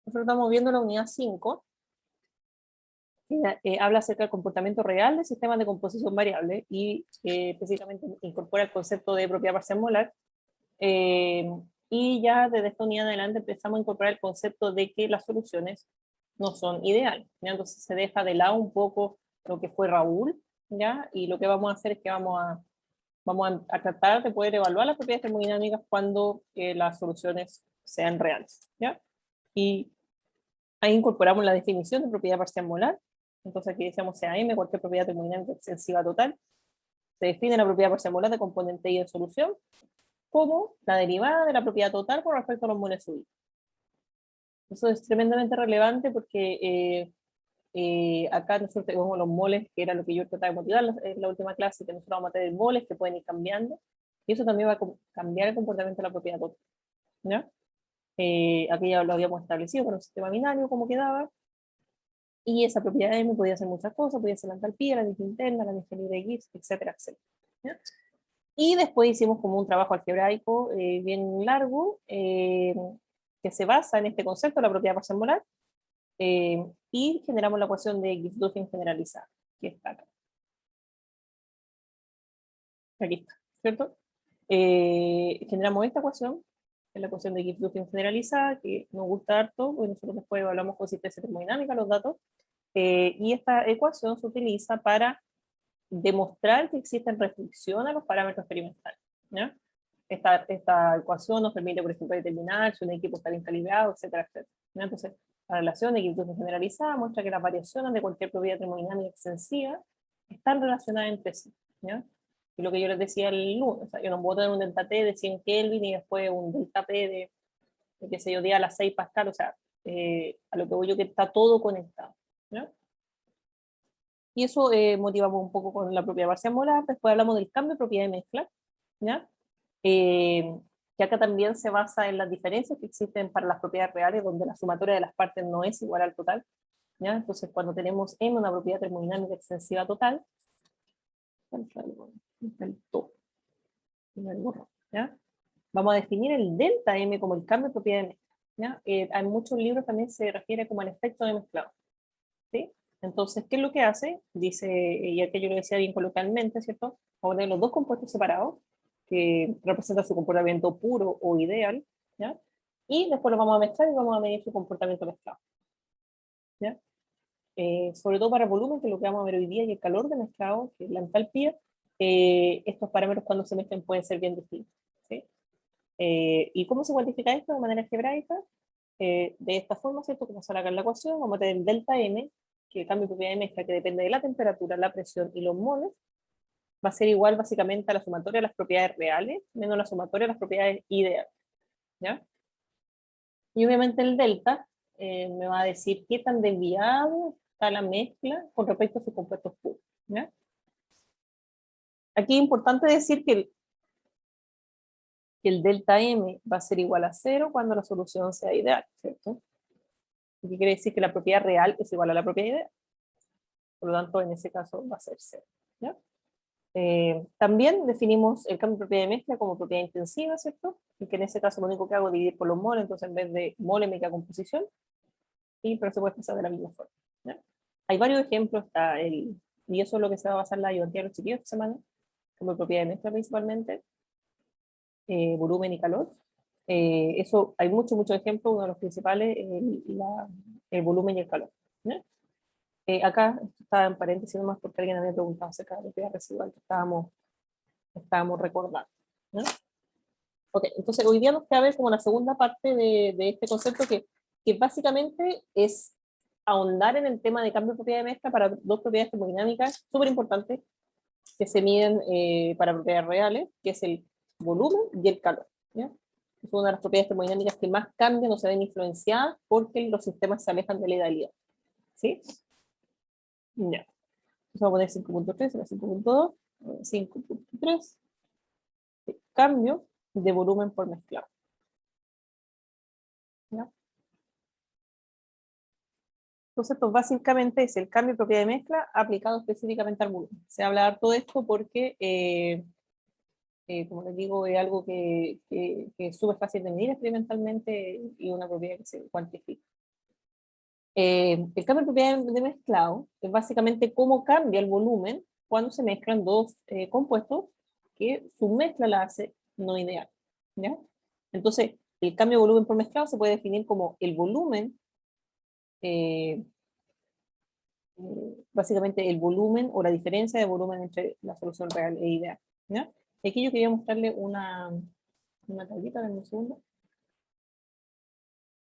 nosotros estamos viendo la unidad 5, que habla acerca del comportamiento real de sistemas de composición variable y específicamente incorpora el concepto de propiedad parcial molar. Y ya desde esta unidad en adelante empezamos a incorporar el concepto de que las soluciones no son ideales, ¿ya? Entonces se deja de lado un poco lo que fue Raúl, ¿ya? Y lo que vamos a hacer es que vamos a tratar de poder evaluar las propiedades termodinámicas cuando las soluciones sean reales, ¿ya? Y ahí incorporamos la definición de propiedad parcial molar. Entonces aquí decíamos CAM, cualquier propiedad termodinámica extensiva total. Se define la propiedad parcial molar de componente I de solución como la derivada de la propiedad total con respecto a los moles subidos. Eso es tremendamente relevante porque acá nosotros tenemos los moles, que era lo que yo trataba de motivar en la última clase, que nosotros vamos a tener moles que pueden ir cambiando, y eso también va a cambiar el comportamiento de la propiedad total, ¿ya? Aquí ya lo habíamos establecido con un sistema binario, cómo quedaba, y esa propiedad M podía hacer muchas cosas, podía ser la entalpía, la energía interna, la energía libre de Gibbs, etcétera, etcétera, ¿ya? Y después hicimos como un trabajo algebraico bien largo, que se basa en este concepto de la propiedad parcial molar, y generamos la ecuación de Gibbs-Duffin generalizada, que está acá. Aquí está, ¿cierto? Generamos esta ecuación, que es la ecuación de Gibbs-Duffin generalizada, que nos gusta harto, porque nosotros después evaluamos consistencia termodinámica, los datos, y esta ecuación se utiliza para demostrar que existen restricciones a los parámetros experimentales, ¿ya? Esta ecuación nos permite, por ejemplo, determinar si un equipo está bien calibrado, etcétera, etcétera, ¿ya? Entonces, la relación de Gibbs generalizada muestra que las variaciones de cualquier propiedad termodinámica extensiva están relacionadas entre sí, ¿ya? Y lo que yo les decía el lunes, o sea, yo no puedo tener un delta T de 100 Kelvin y después un delta P de qué sé yo, día a las 6 Pascal, o sea, a lo que voy yo que está todo conectado, ¿ya? Y eso motivamos un poco con la propiedad parcial molar. Después hablamos del cambio de propiedad de mezcla, ¿ya? Que acá también se basa en las diferencias que existen para las propiedades reales, donde la sumatoria de las partes no es igual al total, ¿ya? Entonces, cuando tenemos M, una propiedad termodinámica extensiva total, ¿ya? Vamos a definir el delta M como el cambio de propiedad de mezcla, ¿ya? En muchos libros también se refiere como el efecto de mezclado, ¿sí? Entonces, ¿qué es lo que hace? Dice, y aquí yo lo decía bien coloquialmente, ¿cierto? Vamos a tener los dos compuestos separados, que representan su comportamiento puro o ideal, ¿ya? Y después los vamos a mezclar y vamos a medir su comportamiento mezclado, ¿ya? Sobre todo para el volumen, que es lo que vamos a ver hoy día, y el calor de mezclado, que es la entalpía, estos parámetros cuando se mezclan pueden ser bien distintos, ¿sí? ¿Y cómo se cuantifica esto de manera algebraica? De esta forma, ¿cierto? Como sale acá en la ecuación, vamos a tener el delta M, que el cambio de propiedad de mezcla, que depende de la temperatura, la presión y los moles, va a ser igual básicamente a la sumatoria de las propiedades reales menos la sumatoria de las propiedades ideales, ¿ya? Y obviamente el delta me va a decir qué tan desviado está la mezcla con respecto a sus compuestos puros, ¿ya? Aquí es importante decir que el delta M va a ser igual a 0 cuando la solución sea ideal, ¿cierto? ¿Qué quiere decir? Que la propiedad real es igual a la propiedad ideal. Por lo tanto, en ese caso va a ser 0, ¿ya? También definimos el cambio de propiedad de mezcla como propiedad intensiva, ¿cierto? Y que en ese caso lo único que hago es dividir por los moles, entonces en vez de mole me queda composición, pero se puede expresar de la misma forma, ¿ya? Hay varios ejemplos, y eso es lo que se va a basar la ayudantía de los chiquillos esta semana, como propiedad de mezcla principalmente, volumen y calor. Eso hay muchos ejemplos, uno de los principales, el volumen y el calor, ¿ya? Acá esto está en paréntesis nomás porque alguien había preguntado acerca de la propiedad residual que estábamos recordando, ¿no? Ok, entonces hoy día nos queda ver como la segunda parte de este concepto que básicamente es ahondar en el tema de cambio de propiedad de mezcla para dos propiedades termodinámicas súper importantes que se miden para propiedades reales, que es el volumen y el calor, ¿ya? Es una de las propiedades termodinámicas que más cambian o se ven influenciadas porque los sistemas se alejan de la idealidad, ¿sí? Ya. Entonces vamos a poner 5.3, era 5.2, 5.3, cambio de volumen por mezclado, ¿ya? Entonces, esto básicamente es el cambio de propiedad de mezcla aplicado específicamente al volumen. Se habla harto de esto porque, como les digo, es algo que es súper fácil de medir experimentalmente y una propiedad que se cuantifica, El cambio de propiedad de mezclado es básicamente cómo cambia el volumen cuando se mezclan dos compuestos que su mezcla la hace no ideal, ¿ya? Entonces, el cambio de volumen por mezclado se puede definir como el volumen, básicamente el volumen o la diferencia de volumen entre la solución real e ideal, ¿ya? Y aquí yo quería mostrarle una tablita de un segundo.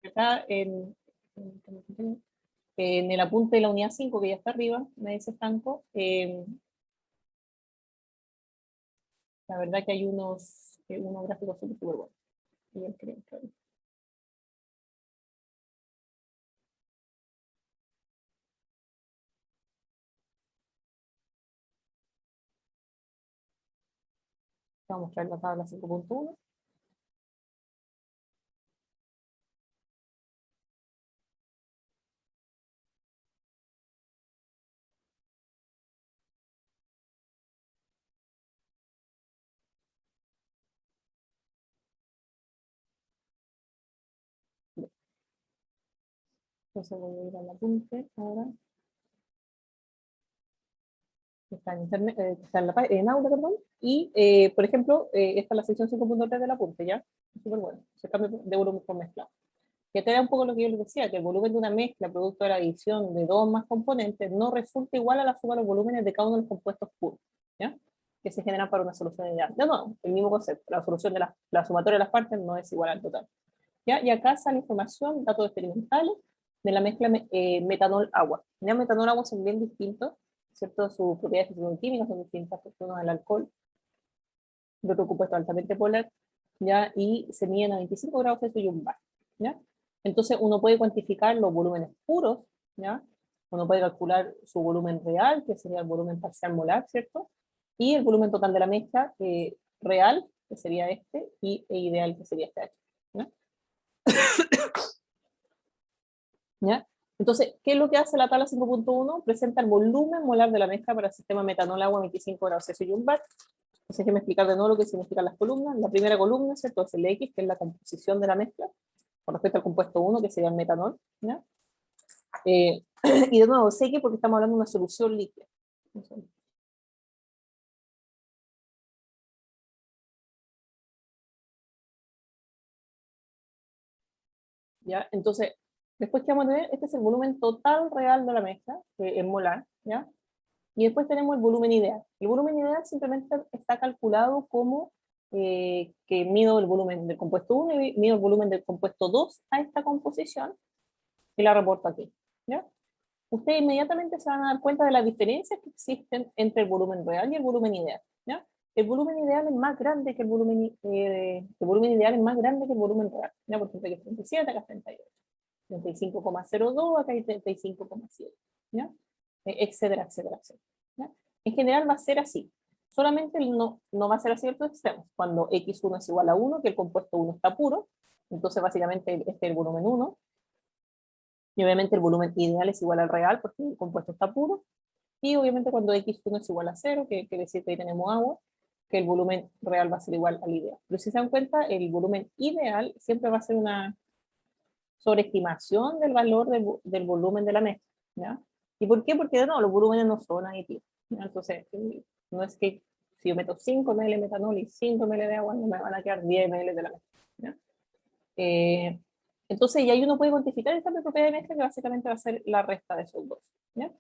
Acá en el apunte de la unidad 5, que ya está arriba, me dice Franco, la verdad que hay unos gráficos súper buenos. Vamos a mostrar la tabla 5.1. Entonces voy a ir al apunte ahora. Está en, internet, está en Aula, perdón. Y, por ejemplo, esta es la sección 5.3 del apunte, ¿ya? Súper bueno. Se cambia de volumen por mezclado. Que te da un poco lo que yo les decía, que el volumen de una mezcla producto de la adición de dos más componentes no resulta igual a la suma de los volúmenes de cada uno de los compuestos puros, ¿ya? Que se generan para una solución ideal. De nuevo, el mismo concepto, la solución de la sumatoria de las partes no es igual al total, ¿ya? Y acá sale información, datos experimentales, de la mezcla metanol-agua. Ya metanol-agua son bien distintos, ¿cierto? Sus propiedades químicas son distintas, porque uno es el alcohol, el otro compuesto altamente polar, ¿ya? Y se miden a 25 grados Celsius y un bar, ¿ya? Entonces uno puede cuantificar los volúmenes puros, ¿ya? Uno puede calcular su volumen real, que sería el volumen parcial molar, ¿cierto? Y el volumen total de la mezcla real, que sería este, e ideal, que sería este H, ¿ya? ¿Ya? Entonces, ¿qué es lo que hace la tabla 5.1? Presenta el volumen molar de la mezcla para el sistema metanol-agua 25 grados Celsius y un bar. Entonces, déjeme explicar de nuevo lo que significan las columnas. La primera columna, ¿cierto? Es el X, que es la composición de la mezcla, con respecto al compuesto 1, que sería el metanol, ¿ya? Y de nuevo, sé que porque estamos hablando de una solución líquida. ¿Ya? Entonces, después que vamos a tener, este es el volumen total real de la mezcla, que es molar, ¿ya? Y después tenemos el volumen ideal. El volumen ideal simplemente está calculado como que mido el volumen del compuesto 1 y mido el volumen del compuesto 2 a esta composición y la reporto aquí, ¿ya? Ustedes inmediatamente se van a dar cuenta de las diferencias que existen entre el volumen real y el volumen ideal, ¿ya? El volumen ideal es más grande que el volumen ideal es más grande que el volumen real, ¿ya? Por ejemplo, aquí es 37, acá es 38, 35,02, acá hay 35,7, ¿ya? Etcétera, etcétera, etcétera, ¿ya? En general va a ser así. Solamente no va a ser a ciertos extremos. Cuando x1 es igual a 1, que el compuesto 1 está puro, entonces básicamente este es el volumen 1, y obviamente el volumen ideal es igual al real porque el compuesto está puro, y obviamente cuando x1 es igual a 0, que quiere decir que ahí tenemos agua, que el volumen real va a ser igual al ideal. Pero si se dan cuenta, el volumen ideal siempre va a ser una sobreestimación del valor del volumen de la mezcla, ¿ya? ¿Y por qué? Porque no, los volúmenes no son aditivos, ¿ya? Entonces, no es que si yo meto 5 ml de metanol y 5 ml de agua, no me van a quedar 10 ml de la mezcla, ¿ya? Entonces, y ahí uno puede cuantificar el cambio de propiedad de mezcla, que básicamente va a ser la resta de esos dos, ¿ya?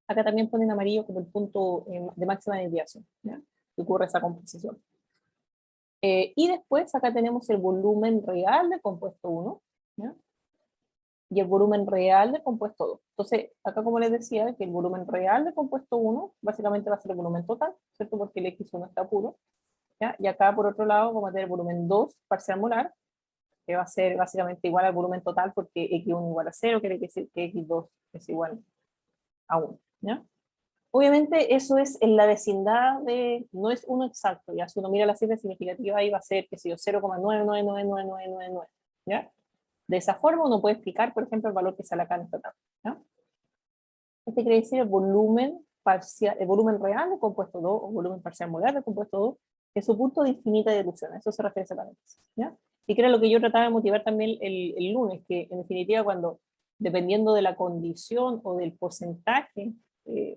Acá también ponen amarillo como el punto de máxima desviación, ¿ya? Que ocurre esa composición. Y después acá tenemos el volumen real del compuesto 1, ¿ya? Y el volumen real del compuesto 2. Entonces, acá como les decía, que el volumen real del compuesto 1 básicamente va a ser el volumen total, ¿cierto? Porque el X1 está puro, ¿ya? Y acá por otro lado vamos a tener el volumen 2 parcial molar, que va a ser básicamente igual al volumen total porque X1 igual a 0, quiere decir que X2 es igual a 1, ¿ya? Obviamente eso es en la vecindad de, no es uno exacto, ya si uno mira la cifra significativa ahí va a ser, que si yo, 0,9999999, ¿ya? De esa forma uno puede explicar, por ejemplo, el valor que sale acá en esta tabla, ¿ya? Este quiere decir el volumen parcial, el volumen real del compuesto 2, o volumen parcial molar del compuesto 2, que es su punto de infinita dilución, eso se refiere a paréntesis, ¿ya? Y que era lo que yo trataba de motivar también el lunes, que en definitiva cuando dependiendo de la condición o del porcentaje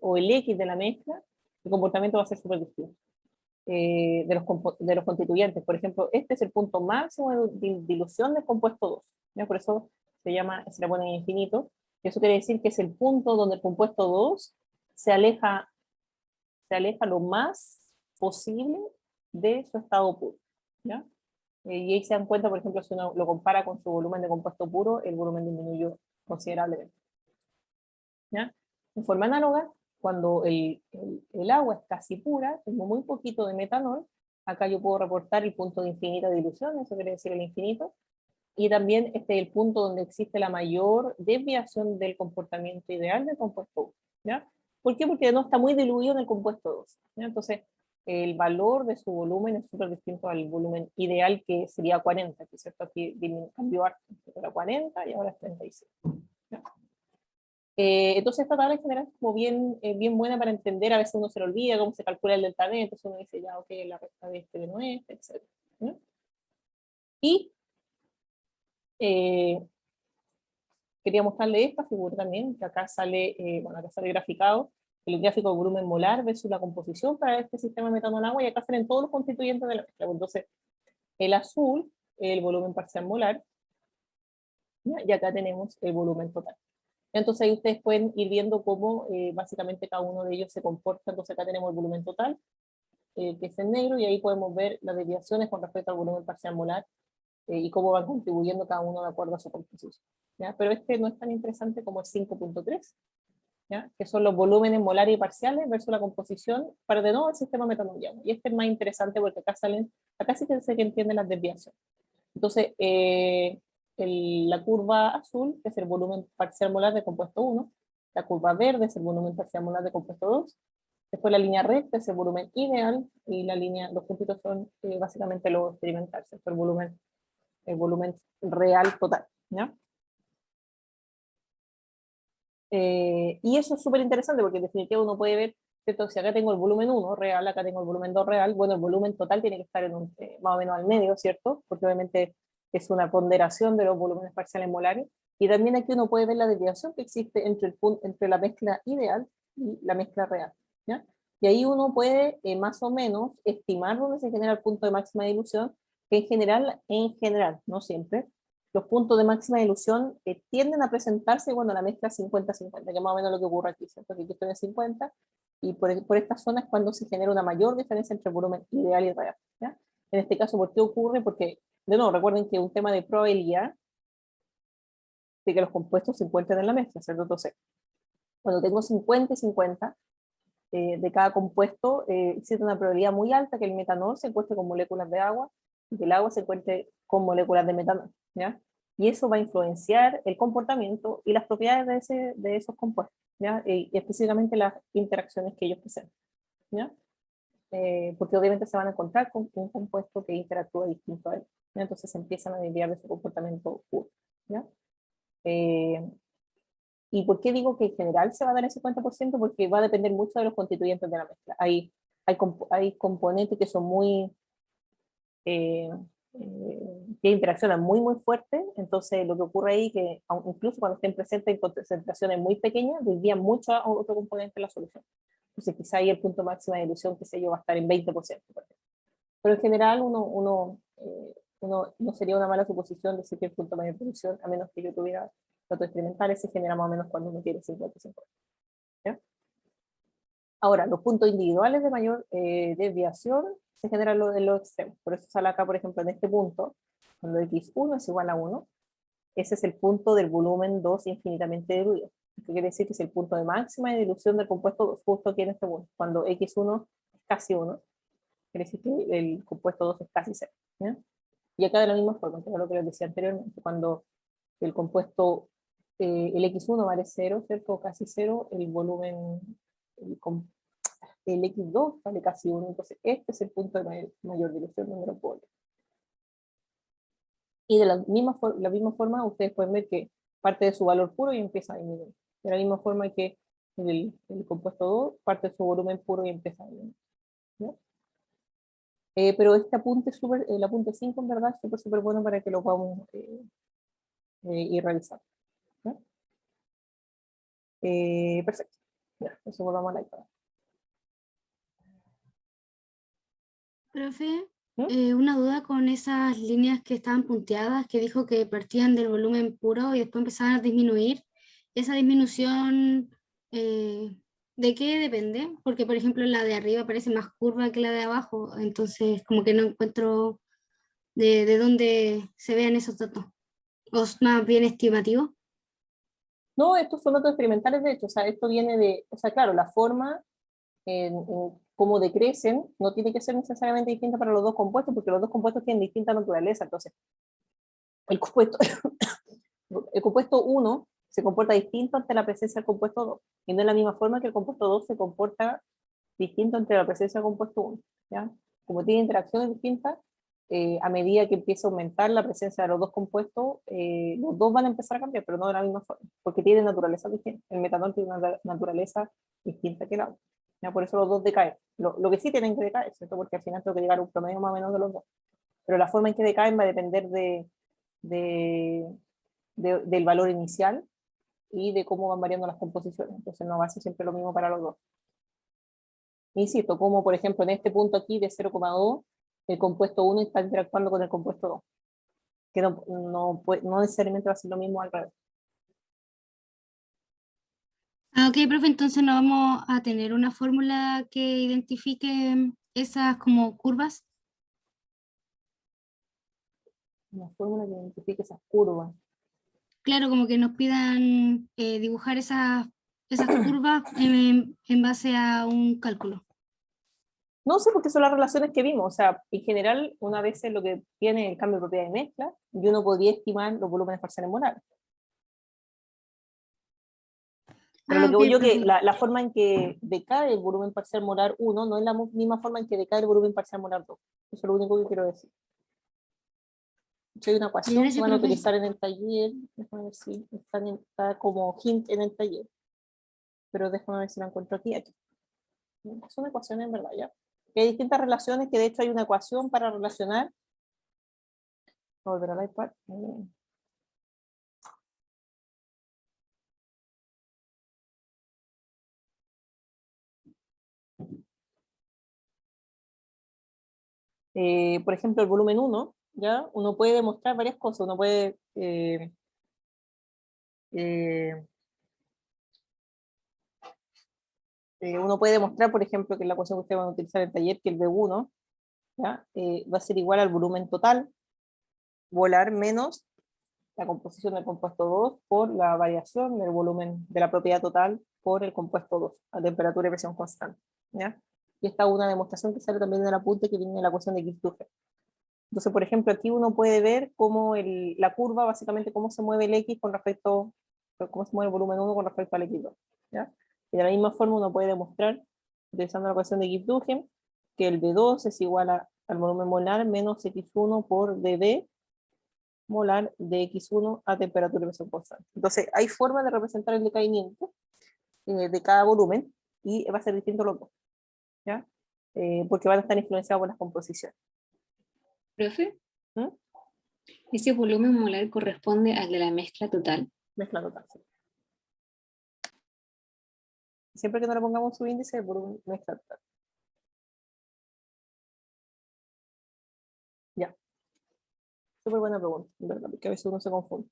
o el X de la mezcla, el comportamiento va a ser súper distinto. De los constituyentes. Por ejemplo, este es el punto máximo de dilución del compuesto 2. ¿Ya? Por eso se le pone en infinito. Eso quiere decir que es el punto donde el compuesto 2 se aleja lo más posible de su estado puro. ¿Ya? Y ahí se dan cuenta, por ejemplo, si uno lo compara con su volumen de compuesto puro, el volumen disminuyó considerablemente. ¿Ya? En forma análoga, cuando el agua es casi pura, tengo muy poquito de metanol, acá yo puedo reportar el punto de infinita dilución, eso quiere decir el infinito, y también este es el punto donde existe la mayor desviación del comportamiento ideal del compuesto 1. ¿Ya? ¿Por qué? Porque no está muy diluido en el compuesto 2. ¿Ya? Entonces, el valor de su volumen es súper distinto al volumen ideal, que sería 40, que es cierto, aquí cambió harto, era 40 y ahora es 35. ¿Ya? Entonces esta tabla en general es como bien buena para entender, a veces uno se lo olvida cómo se calcula el delta D, entonces uno dice ya, ok, la recta de este de no es, etc. ¿No? Y quería mostrarle esta figura también, que acá sale, acá sale graficado, el gráfico de volumen molar versus la composición para este sistema de metanol-agua, y acá salen todos los constituyentes de la mezcla. Entonces, el azul, el volumen parcial molar, ¿ya? Y acá tenemos el volumen total. Entonces ahí ustedes pueden ir viendo cómo básicamente cada uno de ellos se comporta. Entonces acá tenemos el volumen total, que es en negro, y ahí podemos ver las desviaciones con respecto al volumen parcial molar y cómo van contribuyendo cada uno de acuerdo a su composición. ¿Ya? Pero este no es tan interesante como el 5.3, ¿ya? Que son los volúmenes molares y parciales versus la composición para de nuevo el sistema metanol-agua. Y este es más interesante porque acá sí que se entienden las desviaciones. Entonces, la curva azul es el volumen parcial molar de compuesto 1, la curva verde es el volumen parcial molar de compuesto 2, después la línea recta es el volumen ideal, y los puntitos son básicamente lo experimental, el volumen real total. ¿Ya? Y eso es súper interesante porque en definitiva uno puede ver, ¿cierto? Si acá tengo el volumen 1 real, acá tengo el volumen 2 real, bueno, el volumen total tiene que estar más o menos al medio, ¿cierto? Porque obviamente es una ponderación de los volúmenes parciales molares. Y también aquí uno puede ver la desviación que existe entre la mezcla ideal y la mezcla real. ¿Ya? Y ahí uno puede más o menos estimar dónde se genera el punto de máxima dilución, que en general, no siempre, los puntos de máxima dilución tienden a presentarse cuando la mezcla es 50-50, que es más o menos lo que ocurre aquí, ¿cierto? Aquí estoy en 50, y por estas zonas es cuando se genera una mayor diferencia entre el volumen ideal y real. ¿Ya? En este caso, ¿por qué ocurre? Porque, de nuevo, recuerden que es un tema de probabilidad de que los compuestos se encuentren en la mezcla, ¿cierto? Entonces, cuando tengo 50 y 50 de cada compuesto, existe una probabilidad muy alta que el metanol se encuentre con moléculas de agua y que el agua se encuentre con moléculas de metanol. ¿Ya? Y eso va a influenciar el comportamiento y las propiedades de esos compuestos, ¿ya? Y específicamente las interacciones que ellos presentan. ¿Ya? Porque obviamente se van a encontrar con un compuesto que interactúa distinto a él. ¿Ya? Entonces se empiezan a desviar de su comportamiento puro. ¿Ya? ¿Y por qué digo que en general se va a dar el 50%? Porque va a depender mucho de los constituyentes de la mezcla. Hay componentes que son eh, que interaccionan muy fuerte, entonces lo que ocurre ahí es que incluso cuando estén presentes en concentraciones muy pequeñas, desvían mucho a otro componente de la solución. Entonces quizá ahí el punto máximo de dilución, qué sé yo, va a estar en 20%. Por ejemplo. Pero en general uno no sería una mala suposición decir que el punto mayor de dilución, a menos que yo tuviera datos experimentales, se genera más o menos cuando uno tiene 50-50. ¿Ya? Ahora, los puntos individuales de mayor desviación se generan en los extremos. Por eso sale acá, por ejemplo, en este punto, cuando x1 es igual a 1, ese es el punto del volumen 2 infinitamente diluido. Esto quiere decir que es el punto de máxima de dilución del compuesto 2, justo aquí en este punto. Cuando x1 es casi 1, quiere decir que el compuesto 2 es casi 0. ¿Ya? Y acá de la misma forma, que es lo que les decía anteriormente, cuando el compuesto, el x1 vale 0, ¿cierto? O casi 0, el volumen, el x2 vale casi 1, entonces este es el punto de mayor dilución donde lo puedo leer. Y de la misma forma, ustedes pueden ver que parte de su valor puro y empieza a disminuir. De la misma forma que el compuesto 2, parte de su volumen puro y empieza a disminuir. ¿No? Pero este apunte, el apunte 5 en verdad es súper bueno para que lo podamos ir realizando. ¿No? Perfecto. Ya, eso volvamos a la iPad. Profe, ¿Mm? una duda con esas líneas que estaban punteadas, que dijo que partían del volumen puro y después empezaban a disminuir. ¿Esa disminución de qué depende? Porque, por ejemplo, la de arriba parece más curva que la de abajo, entonces como que no encuentro de dónde se vean esos datos. ¿O es más bien estimativo? No, estos son datos experimentales, de hecho, o sea, esto viene de, o sea, claro, la forma en cómo decrecen no tiene que ser necesariamente distinta para los dos compuestos, porque los dos compuestos tienen distinta naturaleza, entonces, el compuesto, el compuesto 1 se comporta distinto ante la presencia del compuesto 2, y no es la misma forma que el compuesto 2 se comporta distinto ante la presencia del compuesto 1, ¿ya? Como tiene interacciones distintas, a medida que empieza a aumentar la presencia de los dos compuestos, los dos van a empezar a cambiar, pero no de la misma forma, porque tienen naturaleza distinta. El metanol tiene una naturaleza distinta que el agua. ¿Ya? Por eso los dos decaen. Lo que sí tienen que decaer, ¿cierto? Porque al final tengo que llegar a un promedio más o menos de los dos. Pero la forma en que decaen va a depender de, del valor inicial y de cómo van variando las composiciones. Entonces no va a ser siempre lo mismo para los dos. Insisto, como por ejemplo en este punto aquí de 0,2, el compuesto 1 está interactuando con el compuesto 2, que no necesariamente va a ser lo mismo al revés. Ah, ok, profe, entonces no vamos a tener una fórmula que identifique esas como curvas. Una fórmula que identifique esas curvas. Claro, como que nos pidan dibujar esas curvas en base a un cálculo. No sé, porque son las relaciones que vimos. O sea, en general, una vez es lo que tiene el cambio de propiedad de mezcla, y uno podría estimar los volúmenes parciales molares. Pero lo Ah, que ok, voy yo que profe. la forma en que decae el volumen parcial molar 1 no es la misma forma en que decae el volumen parcial molar 2. Eso es lo único que quiero decir. Hay una Ya, ecuación que gracias, van a profe. utilizar en el taller, déjame ver si está como hint en el taller, pero déjame ver si la encuentro aquí. Son ecuaciones en verdad, ¿ya? Que hay distintas relaciones, que de hecho hay una ecuación para relacionar. Voy a volver al iPad. Por ejemplo, el volumen 1, ¿ya? Uno puede demostrar varias cosas. Eh, uno puede demostrar, por ejemplo, que la ecuación que ustedes van a utilizar en el taller, que el V1, ¿ya? Va a ser igual al volumen total molar menos la composición del compuesto 2 por la variación del volumen de la propiedad total por el compuesto 2 a temperatura y presión constante, ¿ya? Y esta es una demostración que sale también en el apunte que viene en la ecuación de Kirchhoff. Entonces, por ejemplo, aquí uno puede ver cómo la curva, básicamente cómo se mueve el X con respecto, cómo se mueve el volumen 1 con respecto al X2, ¿ya? Y de la misma forma uno puede demostrar, utilizando la ecuación de Kirchhoff, que el V2 es igual al volumen molar menos X1 por dB molar de X1 a temperatura y presión constante. Entonces, hay formas de representar el decaimiento de cada volumen y va a ser distinto los dos, ¿ya? Porque van a estar influenciados por las composiciones. Profe, ¿Mm? ese volumen molar corresponde al de la mezcla total. Mezcla total. Sí. Siempre que no le pongamos su índice, el volumen mezcla total. Ya. Súper buena pregunta, ¿verdad? Porque a veces uno se confunde.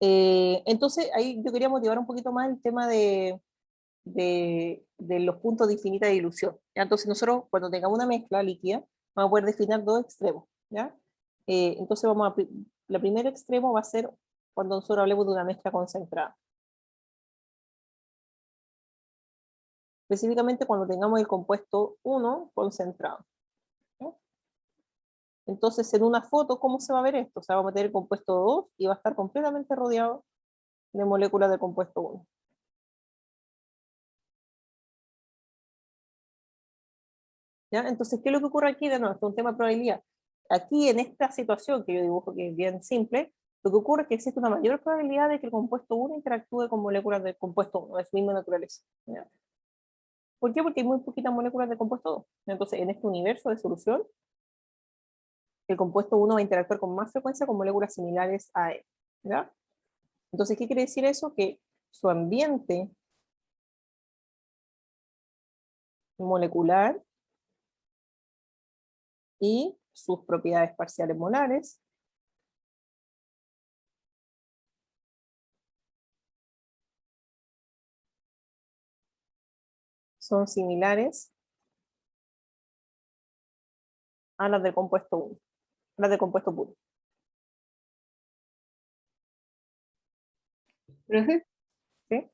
Entonces, ahí yo quería motivar un poquito más el tema de los puntos de infinita dilución. ¿Ya? Entonces, nosotros, cuando tengamos una mezcla líquida, vamos a poder definir dos extremos. ¿Ya? Entonces, la primer extremo va a ser cuando nosotros hablemos de una mezcla concentrada. Específicamente cuando tengamos el compuesto 1 concentrado. ¿Ya? Entonces, en una foto, ¿cómo se va a ver esto? O sea, vamos a meter el compuesto 2 y va a estar completamente rodeado de moléculas del compuesto 1. ¿Ya? Entonces, ¿qué es lo que ocurre aquí? De nuevo, esto es un tema de probabilidad. Aquí, en esta situación que yo dibujo, que es bien simple, lo que ocurre es que existe una mayor probabilidad de que el compuesto 1 interactúe con moléculas del compuesto 1, de su misma naturaleza. ¿Ya? ¿Por qué? Porque hay muy poquitas moléculas del compuesto 2. Entonces, en este universo de solución, el compuesto 1 va a interactuar con más frecuencia con moléculas similares a él. ¿Ya? Entonces, ¿qué quiere decir eso? Que su ambiente molecular y sus propiedades parciales molares son similares a las del compuesto 1, las del compuesto puro. Profe, ¿Sí?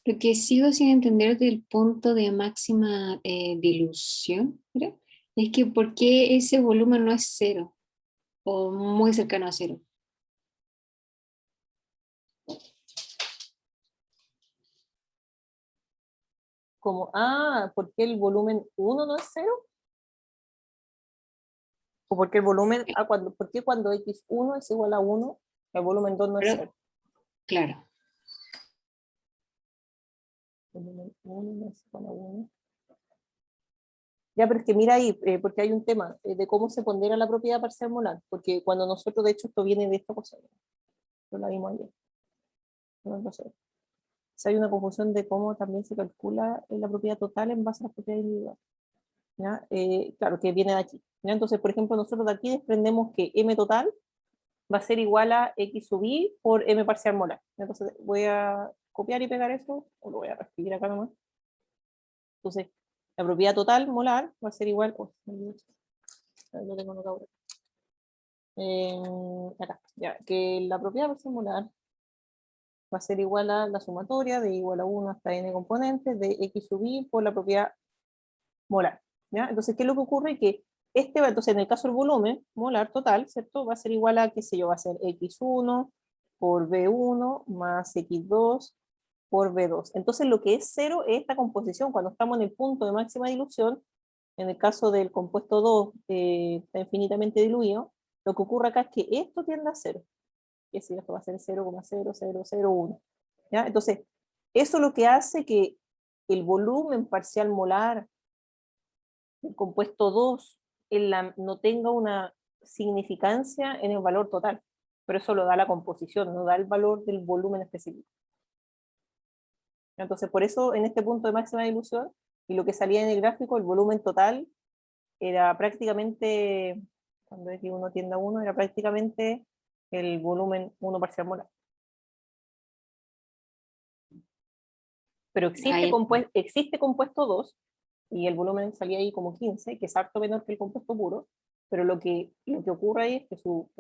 lo que sigo sin entender del punto de máxima dilución, ¿verdad? Es que ¿por qué ese volumen no es cero? O muy cercano a cero. Como, ¿por qué el volumen 1 no es 0? ¿O por qué el volumen, por qué cuando x1 es igual a 1, el volumen 2 no es Pero, 0? claro. Volumen 1 no es igual a 1. Ya, pero es que mira ahí, porque hay un tema de cómo se pondera la propiedad parcial molar, porque cuando nosotros, de hecho, esto viene de esta cosa, lo la vimos ayer. No sé. O sea, hay una confusión de cómo también se calcula la propiedad total en base a las propiedades individuales. ¿Ya? Claro, que viene de aquí. ¿Ya? Entonces, por ejemplo, nosotros de aquí desprendemos que m total va a ser igual a x sub i por m parcial molar. Entonces voy a copiar y pegar eso, o lo voy a reescribir acá nomás. Entonces, la propiedad total molar va a ser igual, lo tengo acá ahora. Acá, ya, que la propiedad parcial molar va a ser igual a la sumatoria de igual a 1 hasta n componentes de x sub i por la propiedad molar. ¿Ya? Entonces, ¿qué es lo que ocurre? Que entonces en el caso del volumen molar total, ¿cierto? Va a ser igual a, qué sé yo, va a ser x1 por b1 más x2 por b2. Entonces lo que es cero es esta composición. Cuando estamos en el punto de máxima dilución, en el caso del compuesto 2 está infinitamente diluido, lo que ocurre acá es que esto tiende a cero. Que si esto va a ser 0,0001. ¿Ya? Entonces, eso es lo que hace que el volumen parcial molar el compuesto 2 no tenga una significancia en el valor total, pero eso lo da la composición, no da el valor del volumen específico. Entonces, por eso en este punto de máxima dilución, y lo que salía en el gráfico, el volumen total era prácticamente, cuando x1 tiende a 1, era prácticamente el volumen 1 parcial molar. Pero existe compuesto 2, y el volumen salía ahí como 15, que es harto menor que el compuesto puro, pero lo que ocurre ahí es que su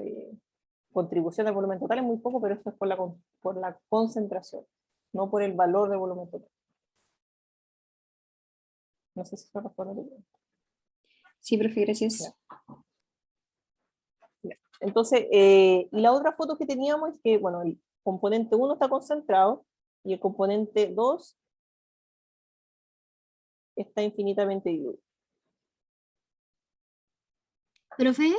contribución al volumen total es muy poco, pero eso es por la concentración, no por el valor del volumen total. No sé si eso responde a tu pregunta. Sí, profe, gracias. Ya. Ya. Entonces, y la otra foto que teníamos es que, bueno, el componente 1 está concentrado y el componente 2 está infinitamente diluido. ¿Profe?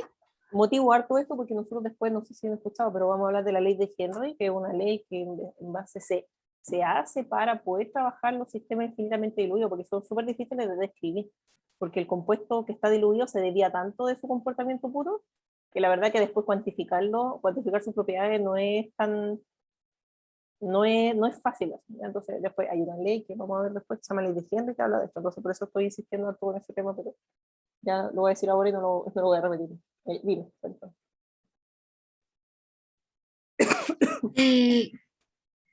Motivo harto esto porque nosotros después, no sé si han escuchado, pero vamos a hablar de la ley de Henry, que es una ley que en base se hace para poder trabajar los sistemas infinitamente diluidos, porque son súper difíciles de describir, porque el compuesto que está diluido se desvía tanto de su comportamiento puro, que la verdad que después cuantificar sus propiedades no es fácil. Entonces después hay una ley que vamos a ver después, se llama ley de Henry, que habla de esto, entonces por eso estoy insistiendo harto en ese tema, pero ya lo voy a decir ahora y no lo voy a repetir. Dime, perdón.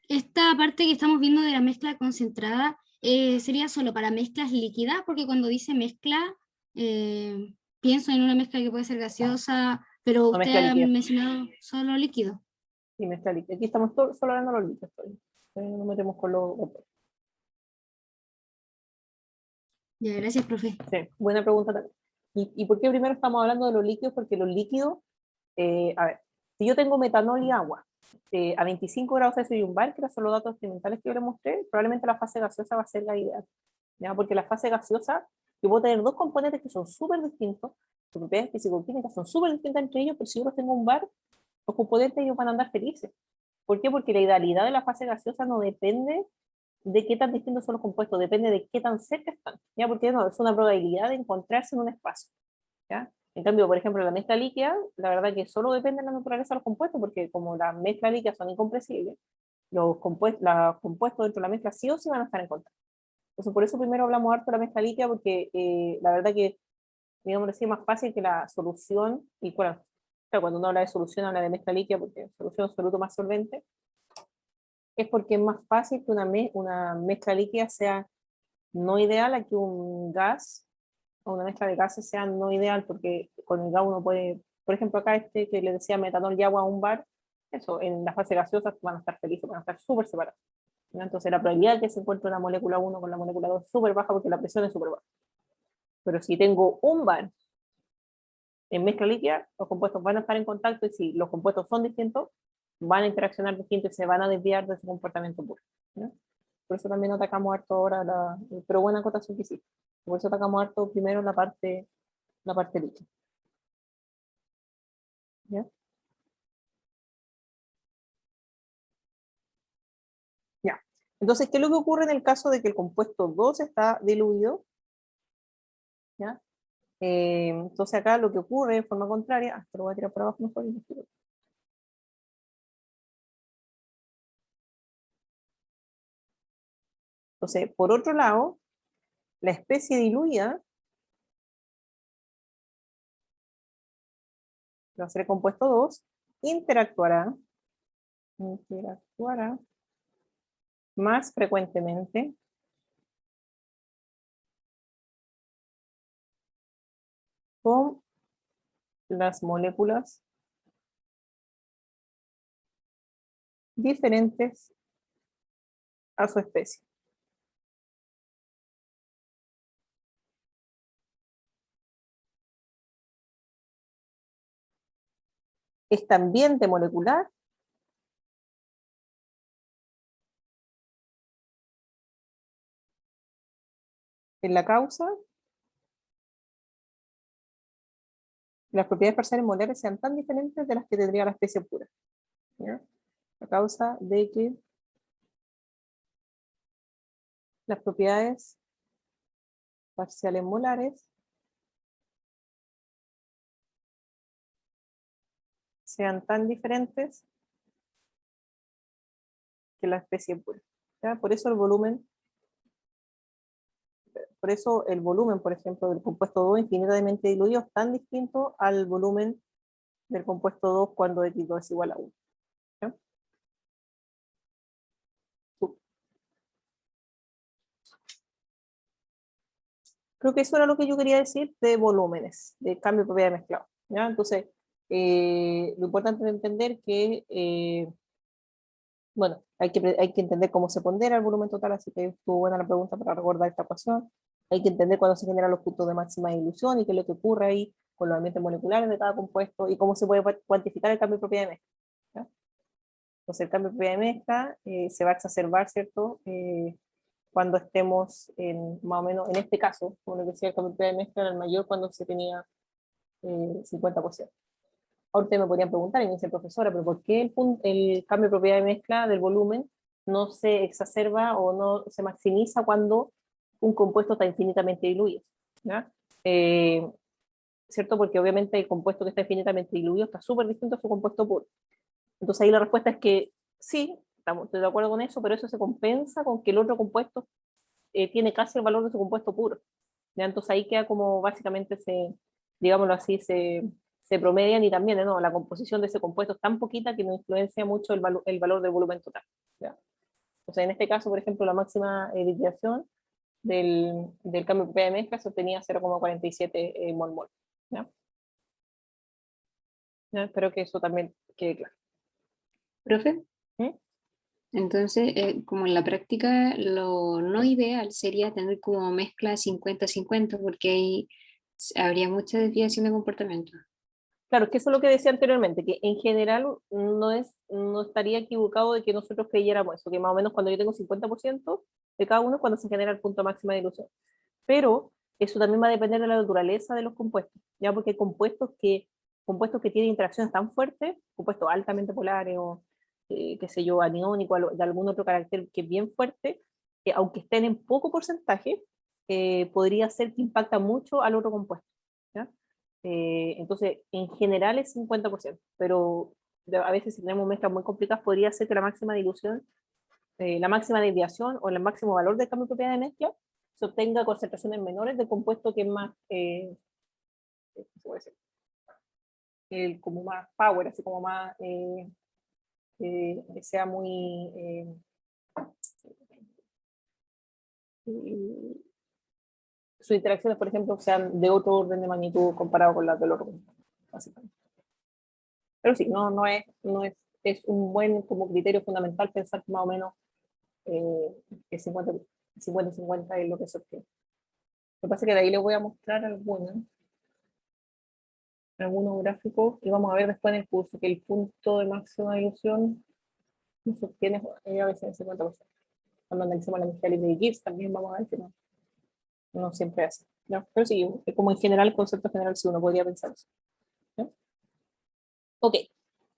Esta parte que estamos viendo de la mezcla concentrada sería solo para mezclas líquidas, porque cuando dice mezcla, pienso en una mezcla que puede ser gaseosa, pero No, usted mezcla ha líquida. mencionado solo líquido. Sí, mezcla líquida. Aquí estamos solo hablando de los líquidos. No nos metemos con los otros. Ya, gracias, profe. Sí, buena pregunta también. ¿Y por qué primero estamos hablando de los líquidos? Porque los líquidos, a ver, si yo tengo metanol y agua, a 25 grados Celsius y un bar, que eran solo datos experimentales que yo les mostré, probablemente la fase gaseosa va a ser la ideal. ¿Ya? Porque la fase gaseosa, yo puedo tener dos componentes que son súper distintos, sus propiedades físico-químicas son súper distintas entre ellos, pero si yo los tengo en un bar, los componentes ellos van a andar felices. ¿Por qué? Porque la idealidad de la fase gaseosa no depende de qué tan distintos son los compuestos, depende de qué tan cerca están, ¿ya? Porque no, es una probabilidad de encontrarse en un espacio, ¿ya? En cambio, por ejemplo, la mezcla líquida, la verdad que solo depende de la naturaleza de los compuestos, porque como las mezclas líquidas son incompresibles, los compuestos dentro de la mezcla sí o sí van a estar en contacto. Entonces, por eso primero hablamos harto de la mezcla líquida, porque la verdad que, digamos así, es más fácil que la solución, y bueno, claro, cuando uno habla de solución, habla de mezcla líquida, porque solución absoluto más solvente, es porque es más fácil que una mezcla líquida sea no ideal a que un gas o una mezcla de gases sea no ideal, porque con el gas uno puede, por ejemplo, acá este que le decía metanol y agua a un bar, eso, en las fases gaseosas van a estar felices, van a estar súper separados, ¿no? Entonces la probabilidad de que se encuentre la molécula 1 con la molécula 2 es súper baja porque la presión es súper baja. Pero si tengo un bar en mezcla líquida, los compuestos van a estar en contacto y si los compuestos son distintos, van a interaccionar distinto y se van a desviar de su comportamiento puro, ¿no? Por eso también atacamos harto ahora, pero buena acotación que sí. Por eso atacamos harto primero la parte líquida. ¿Ya? Ya. Entonces, ¿qué es lo que ocurre en el caso de que el compuesto 2 está diluido? ¿Ya? Entonces acá lo que ocurre de forma contraria, esto lo voy a tirar por abajo mejor. Entonces, por otro lado, la especie diluida, que va a ser el compuesto 2, interactuará más frecuentemente con las moléculas diferentes a su especie. Este ambiente molecular es la causa que las propiedades parciales molares sean tan diferentes de las que tendría la especie pura, ¿ya? A causa de que las propiedades parciales molares sean tan diferentes que la especie pura, ¿ya? Por eso el volumen, por ejemplo, del compuesto 2 infinitamente diluido es tan distinto al volumen del compuesto 2 cuando X2 es igual a 1. ¿Ya? Creo que eso era lo que yo quería decir de volúmenes, de cambio de propiedad de mezclado, ¿ya? Entonces, lo importante es entender que, bueno, hay que entender cómo se pondera el volumen total, así que estuvo buena la pregunta para recordar esta ecuación. Hay que entender cuándo se generan los puntos de máxima dilución y qué es lo que ocurre ahí con los ambientes moleculares de cada compuesto y cómo se puede cuantificar el cambio de propiedad de mezcla, ¿ya? Entonces, el cambio de propiedad de mezcla se va a exacerbar, ¿cierto? Cuando estemos más o menos, en este caso, como les decía, el cambio de propiedad de mezcla era el mayor cuando se tenía 50%. Ahora ustedes me podrían preguntar, y me dice profesora, pero ¿por qué el cambio de propiedad de mezcla del volumen no se exacerba o no se maximiza cuando un compuesto está infinitamente diluido? ¿Ya? Eh, ¿Cierto? Porque obviamente el compuesto que está infinitamente diluido está súper distinto a su compuesto puro. Entonces ahí la respuesta es que sí, estoy de acuerdo con eso, pero eso se compensa con que el otro compuesto tiene casi el valor de su compuesto puro, ¿ya? Entonces ahí queda como básicamente digámoslo así, se promedian y también, ¿no? La composición de ese compuesto es tan poquita que no influencia mucho el valor del volumen total, ¿ya? O sea, en este caso, por ejemplo, la máxima desviación del cambio de propiedad de mezcla se obtenía 0,47 mol. ¿Ya? ¿Ya? Espero que eso también quede claro. ¿Profe? ¿Mm? Entonces, como en la práctica, lo no ideal sería tener como mezcla 50-50, porque ahí habría mucha desviación de comportamiento. Claro, es que eso es lo que decía anteriormente, que en general no estaría equivocado de que nosotros creyéramos eso, que más o menos cuando yo tengo 50% de cada uno es cuando se genera el punto máximo de dilución. Pero eso también va a depender de la naturaleza de los compuestos, ya porque hay compuestos que tienen interacciones tan fuertes, compuestos altamente polares o, qué sé yo, aniónicos, de algún otro carácter que es bien fuerte, aunque estén en poco porcentaje, podría ser que impacta mucho al otro compuesto, ¿ya? Entonces, en general es 50%, pero a veces si tenemos mezclas muy complicadas podría ser que la máxima dilución la máxima desviación o el máximo valor del cambio de propiedad de mezcla se obtenga concentraciones menores del compuesto que es más, ¿qué se puede decir? Como más power, así como más, que sea muy, sus interacciones, por ejemplo, sean de otro orden de magnitud comparado con las del otro, básicamente. Pero sí, es un buen como criterio fundamental pensar que más o menos que 50-50 es lo que se obtiene. Lo que pasa es que de ahí les voy a mostrar algunos gráficos y vamos a ver después en el curso que el punto de máxima dilución no se obtiene a veces en el 50%. Cuando analicemos la mezcla de Gibbs también vamos a ver que no siempre es así, ¿no? Pero sí, como en general, el concepto general sí uno podría pensar eso, ¿no? Ok,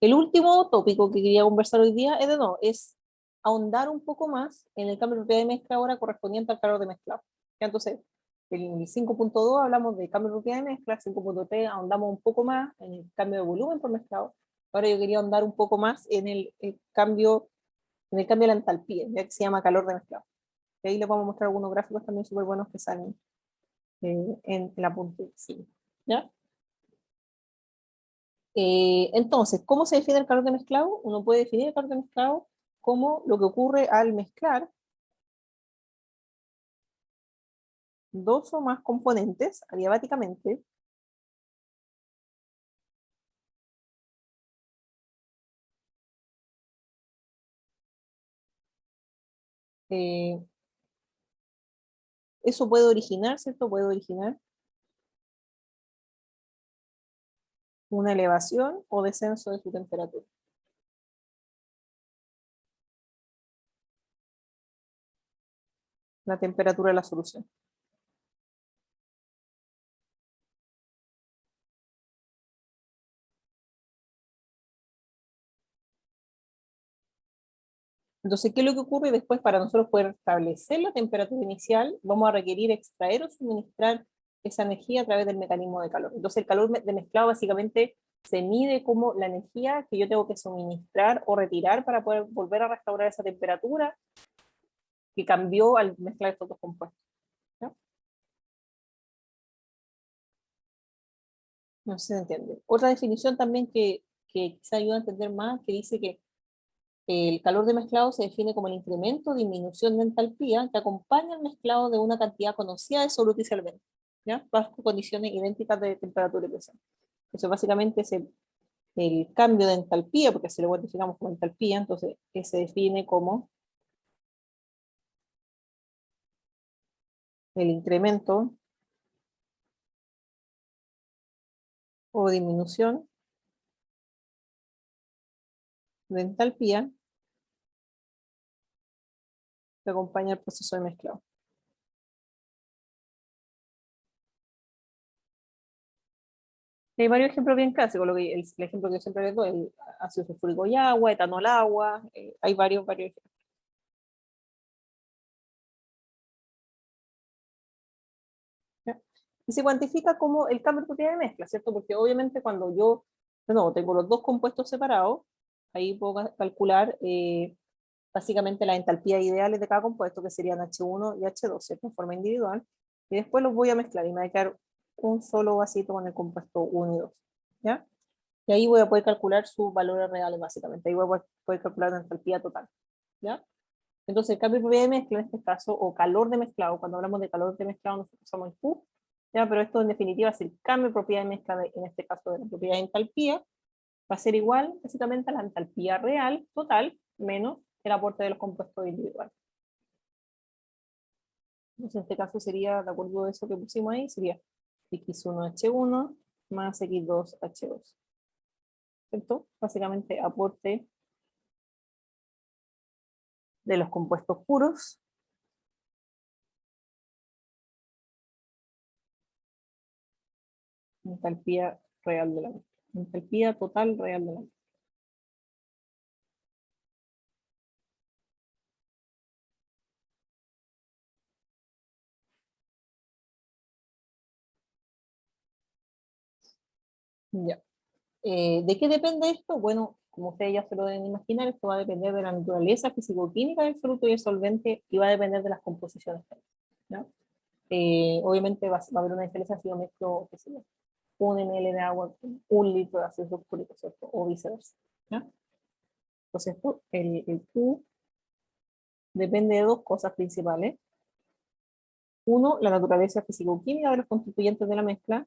el último tópico que quería conversar hoy día es ahondar un poco más en el cambio de propiedad de mezcla ahora correspondiente al calor de mezclado. ¿Ya? Entonces, en el 5.2 hablamos de cambio de propiedad de mezcla, 5.3 ahondamos un poco más en el cambio de volumen por mezclado. Ahora yo quería ahondar un poco más en el cambio de la entalpía, ya que se llama calor de mezclado. Y ahí les vamos a mostrar algunos gráficos también súper buenos que salen en la punta 5. ¿Ya? Entonces, ¿cómo se define el calor de mezclado? Uno puede definir el calor de mezclado como lo que ocurre al mezclar dos o más componentes adiabáticamente eh, eso puede originar, ¿cierto? Puede originar una elevación o descenso de su temperatura. La temperatura de la solución. Entonces, ¿qué es lo que ocurre después para nosotros poder establecer la temperatura inicial? Vamos a requerir extraer o suministrar esa energía a través del mecanismo de calor. Entonces, el calor de mezclado básicamente se mide como la energía que yo tengo que suministrar o retirar para poder volver a restaurar esa temperatura que cambió al mezclar estos dos compuestos, ¿no? No sé si se entiende. Otra definición también que quizá ayuda a entender más, que dice que el calor de mezclado se define como el incremento o disminución de entalpía que acompaña al mezclado de una cantidad conocida de soluto y solvente, ¿ya? Bajo condiciones idénticas de temperatura y presión. Eso básicamente es el cambio de entalpía, porque si lo cuantificamos como entalpía, entonces que se define como el incremento o disminución de entalpía que acompaña el proceso de mezclado. Hay varios ejemplos bien clásicos, el ejemplo que yo siempre les doy, el ácido sulfúrico y agua, etanol agua, hay varios ejemplos. ¿Ya? Y se cuantifica como el cambio de propiedad de mezcla, ¿cierto? Porque obviamente cuando yo, no, tengo los dos compuestos separados, ahí puedo calcular básicamente las entalpías ideales de cada compuesto, que serían H1 y H2, ¿cierto? En forma individual, y después los voy a mezclar y me va a quedar un solo vasito con el compuesto 1 y 2, ¿ya? Y ahí voy a poder calcular sus valores reales, básicamente. Ahí voy a poder calcular la entalpía total, ¿ya? Entonces, el cambio de propiedad de mezcla en este caso, o calor de mezclado, cuando hablamos de calor de mezclado, nosotros usamos el Q, ¿ya? Pero esto en definitiva es el cambio de propiedad de mezcla, en este caso de la propiedad de entalpía, va a ser igual básicamente a la entalpía real total menos el aporte de los compuestos individuales. Entonces, en este caso sería, de acuerdo a eso que pusimos ahí, sería X1H1 más X2H2. ¿Cierto? Básicamente aporte de los compuestos puros entalpía real de la mezcla. Entalpía total real de la mezcla. Ya. ¿De qué depende esto? Bueno, como ustedes ya se lo deben imaginar, esto va a depender de la naturaleza físico-química del soluto y el solvente, y va a depender de las composiciones, ¿no? Obviamente va a haber una diferencia si yo mezclo, qué sé yo, 1 ml de agua con 1 litro de ácido sulfúrico, ¿cierto? O viceversa, ¿no? Entonces, el Q depende de dos cosas principales. Uno, la naturaleza físico-química de los constituyentes de la mezcla.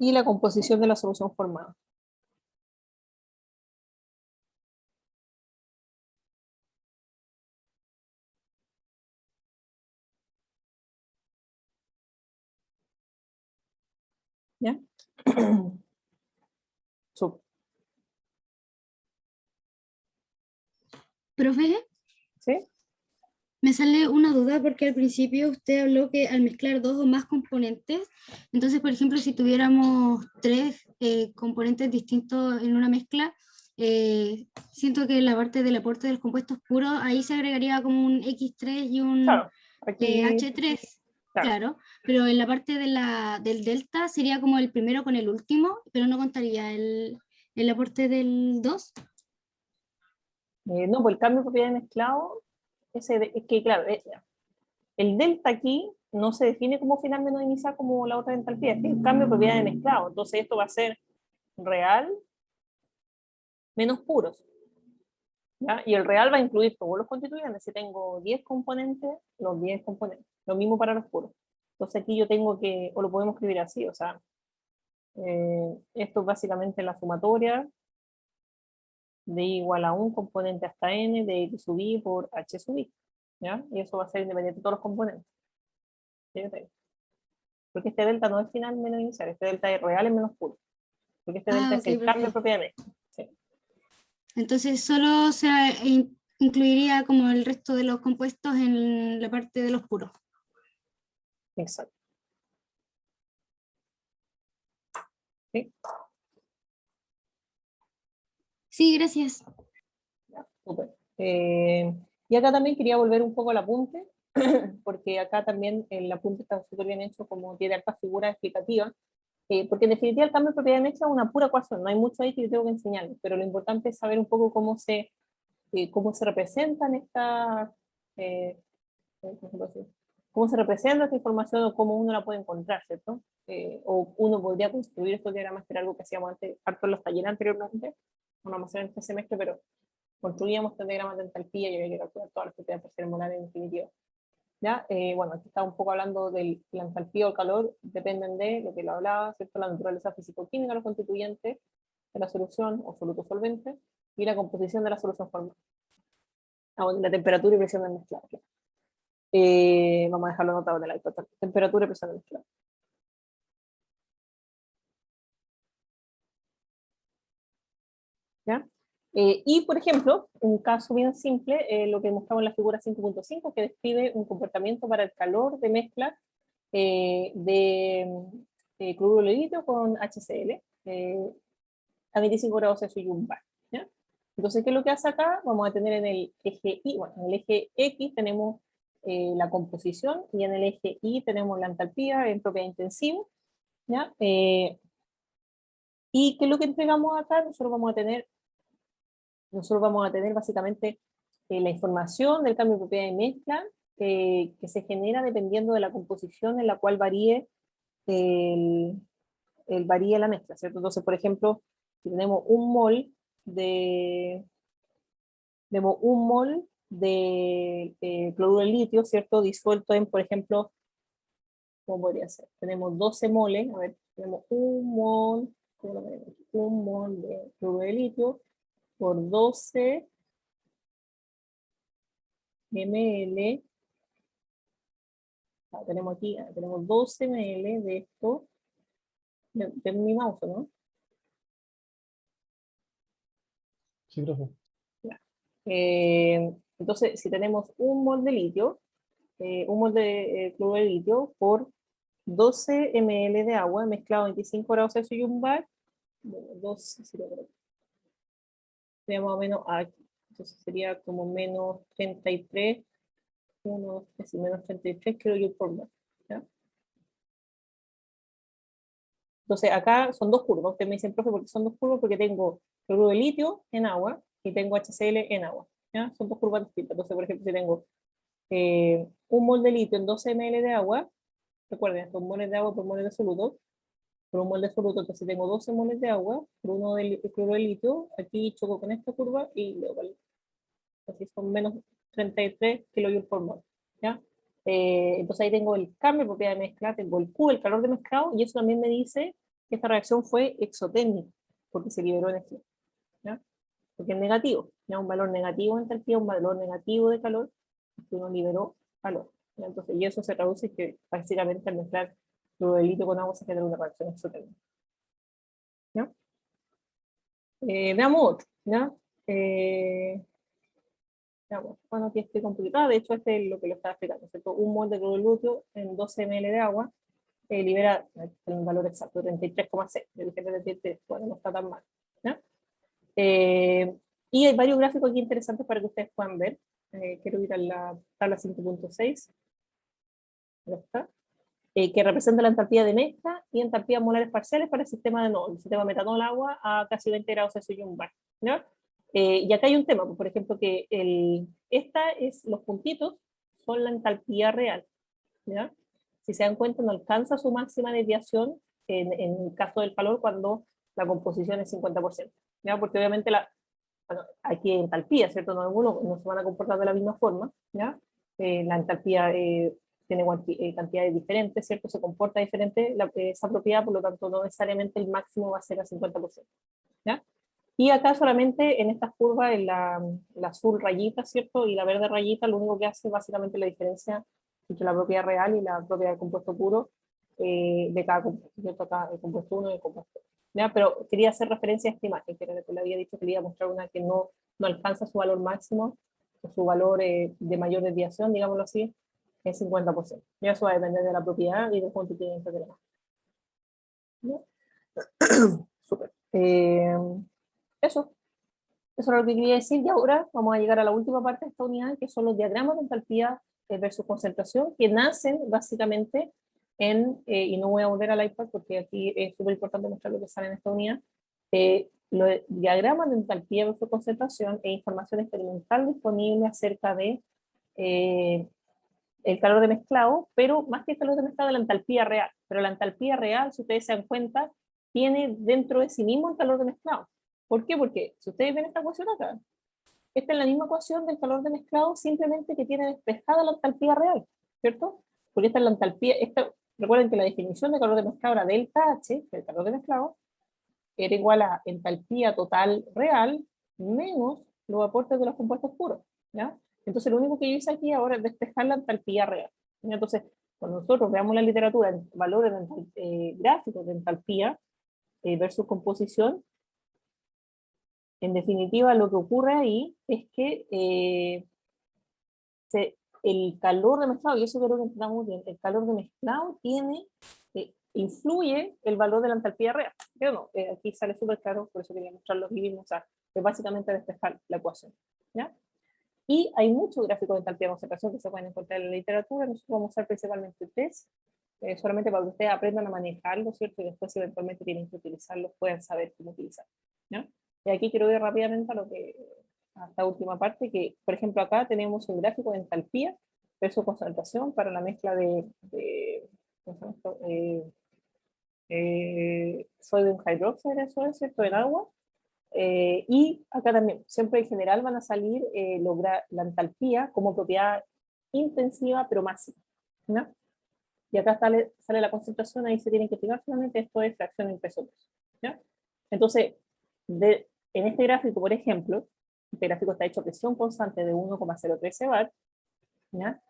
Y la composición de la solución formada. ¿Ya? Súper. Profe, ¿Sí? me sale una duda porque al principio usted habló que al mezclar dos o más componentes, entonces, por ejemplo, si tuviéramos tres componentes distintos en una mezcla, siento que la parte del aporte de los compuestos puros, ahí se agregaría como un X3 y un Claro. Aquí, H3, claro. claro, pero en la parte de del delta sería como el primero con el último, pero no contaría el aporte del 2. No, pues el cambio de propiedad de mezclado, es que claro, el delta aquí no se define como final menos inicial como la otra entalpía, es que el cambio de propiedad de mezclado. Entonces esto va a ser real menos puros, ¿ya? Y el real va a incluir todos los constituyentes. Si tengo 10 componentes, los 10 componentes. Lo mismo para los puros. Entonces aquí yo tengo que, o lo podemos escribir así, o sea, esto es básicamente la sumatoria de igual a un componente hasta n de x sub i por h sub i, ¿ya? Y eso va a ser independiente de todos los componentes. ¿Sí? Porque este delta no es final menos inicial, este delta es real en menos puro. Porque este delta Ah, es ok, el cambio de profe. propiedad de mezcla. Sí, Entonces solo se incluiría como el resto de los compuestos en la parte de los puros. exacto. ¿Sí? Sí, gracias. Ya, súper. Y acá también quería volver un poco al apunte, porque acá también el apunte está súper bien hecho, como tiene hartas figuras explicativas, porque en definitiva el cambio de propiedad de mezcla es una pura ecuación, no hay mucho ahí que yo tengo que enseñarles, pero lo importante es saber un poco cómo se representan estas, cómo se representa esta información o cómo uno la puede encontrar, ¿cierto? O uno podría construir estos diagramas, que era algo que hacíamos antes, harto en los talleres anteriormente, no vamos a hacer en este semestre, pero construíamos estos diagramas de entalpía y había que calcular todas las propiedades termomolares en definitiva. ¿Ya? Bueno, aquí está un poco hablando de la entalpía o el calor, dependen de lo que lo hablaba, ¿cierto? La naturaleza físico-química de los constituyentes de la solución o soluto solvente y la composición de la solución formada. La temperatura y presión del mezclado. Vamos a dejarlo anotado en el iPad. Temperatura y presión del mezclado. ¿Ya? Y, por ejemplo, un caso bien simple, lo que mostramos en la figura 5.5, que describe un comportamiento para el calor de mezcla de cloruro de litio con HCl a 25 grados Celsius y un bar. ¿Ya? Entonces, ¿qué es lo que hace acá? Vamos a tener en el eje Y, bueno, en el eje X tenemos la composición y en el eje Y tenemos la entalpía en propiedad intensiva. ¿Ya? ¿Y qué es lo que entregamos acá? Nosotros vamos a tener básicamente la información del cambio de propiedad de mezcla que se genera dependiendo de la composición en la cual varíe la mezcla, ¿cierto? Entonces, por ejemplo, si tenemos un mol de cloruro de litio, ¿cierto? Disuelto en, por ejemplo, ¿cómo podría ser? Tenemos 12 moles, a ver, tenemos un mol de cloruro de litio por 12 ml. Tenemos aquí, tenemos 12 ml de esto, de mi mouse, ¿no? Sí, profe. Entonces, si tenemos un mol de litio, un mol de cloruro de litio por 12 ml de agua mezclado a 25 grados Celsius y un bar, bueno, 2 sería por aquí. Sería más o menos aquí. Entonces sería como menos 33, 1, 3 y menos 33 kilojoules por mol. ¿Ya? Entonces acá son dos curvas. Ustedes me dicen, profe, ¿por qué son dos curvas? Porque tengo cloruro de litio en agua y tengo HCl en agua. ¿Ya? Son dos curvas distintas. Entonces, por ejemplo, si tengo un mol de litio en 12 ml de agua, recuerden, estos moles de agua por moles de soluto, por un mol de soluto, entonces tengo 12 moles de agua, por uno de cloruro de litio, aquí choco con esta curva y luego, ¿vale? Así son menos 33 kilojoules por mol, ¿ya? Entonces ahí tengo el cambio de propiedad de mezcla, tengo el Q, el calor de mezclado, y eso también me dice que esta reacción fue exotérmica, porque se liberó energía, ¿ya? Porque es negativo, ¿ya? Un valor negativo de entalpía, un valor negativo de calor, que uno liberó calor, ¿ya? Entonces, y eso se traduce que básicamente al mezclar cloruro de litio con agua se genera una reacción exotérmica, ¿ya? Veamos otro, ¿ya? Bueno, aquí estoy complicada, de hecho este es lo que lo estaba explicando, ¿cierto? Un mol de cloruro de litio en 12 ml de agua libera el valor exacto, 33,6, yo dije 33, bueno, no está tan mal, ¿ya? Y hay varios gráficos aquí interesantes para que ustedes puedan ver. Quiero ir a la tabla 5.6, que representa la entalpía de mezcla y entalpías molares parciales para el sistema de NOL, el sistema metanol-agua a casi 20 grados Celsius y un bar, ¿ya? Y acá hay un tema, por ejemplo, que los puntitos son la entalpía real, ¿ya? Si se dan cuenta, no alcanza su máxima desviación en el caso del calor cuando la composición es 50%, ¿ya? Porque obviamente bueno, aquí hay entalpía, ¿cierto? No se van a comportar de la misma forma, ¿ya? La entalpía tiene cantidades diferentes, ¿cierto? Se comporta diferente esa propiedad, por lo tanto no necesariamente el máximo va a ser a 50%, ¿ya? Y acá solamente en estas curvas, en la azul rayita, ¿cierto? Y la verde rayita, lo único que hace básicamente la diferencia entre la propiedad real y la propiedad del compuesto puro de cada compuesto, ¿cierto? Acá el compuesto 1 y el compuesto 2. ¿Ya? Pero quería hacer referencia a esta imagen, que era lo que le había dicho que le iba a mostrar una que no alcanza su valor máximo, o su valor de mayor desviación, digámoslo así, es 50%. Y eso va a depender de la propiedad y del constituyente de la masa. Súper. Eso es lo que quería decir, y ahora vamos a llegar a la última parte de esta unidad, que son los diagramas de entalpía versus concentración, que nacen básicamente y no voy a volver al iPad porque aquí es súper importante mostrar lo que sale en esta unidad, los diagramas de entalpía versus concentración e información experimental disponible acerca de el calor de mezclado, pero más que el calor de mezclado, la entalpía real. Pero la entalpía real, si ustedes se dan cuenta, tiene dentro de sí mismo el calor de mezclado. ¿Por qué? Porque si ustedes ven esta ecuación acá, esta es la misma ecuación del calor de mezclado, simplemente que tiene despejada la entalpía real, ¿cierto? Porque esta es la entalpía, recuerden que la definición de calor de mezclado era delta H, el calor de mezclado, era igual a entalpía total real menos los aportes de los compuestos puros, ¿ya? Entonces lo único que yo hice aquí ahora es despejar la entalpía real, ¿ya? Entonces, cuando nosotros veamos la literatura en valores gráficos de entalpía versus composición, en definitiva, lo que ocurre ahí es que el calor de mezclado, y eso creo que entendamos bien, el calor de mezclado influye el valor de la entalpía real. Pero no, aquí sale súper claro, por eso quería mostrarlo aquí mismo, o sea, es básicamente despejar la ecuación, ¿ya? Y hay muchos gráficos de entalpía de concentración que se pueden encontrar en la literatura, nosotros vamos a usar principalmente tres, solamente para que ustedes aprendan a manejarlos, ¿cierto? Y después si eventualmente tienen que utilizarlos, puedan saber cómo utilizarlos, ¿ya? Y aquí quiero ir rápidamente a esta última parte, que por ejemplo acá tenemos un gráfico de entalpía versus concentración para la mezcla ¿cómo se llama esto? Sodium hydroxide, eso es, ¿cierto? En agua. Y acá también, siempre en general van a salir la entalpía como propiedad intensiva pero máxima, ¿no? Y acá sale la concentración, ahí se tienen que fijar solamente esto es fracción en peso, ¿ya? Entonces, en este gráfico, por ejemplo, este gráfico está hecho a presión constante de 1,013 bar, ¿ya?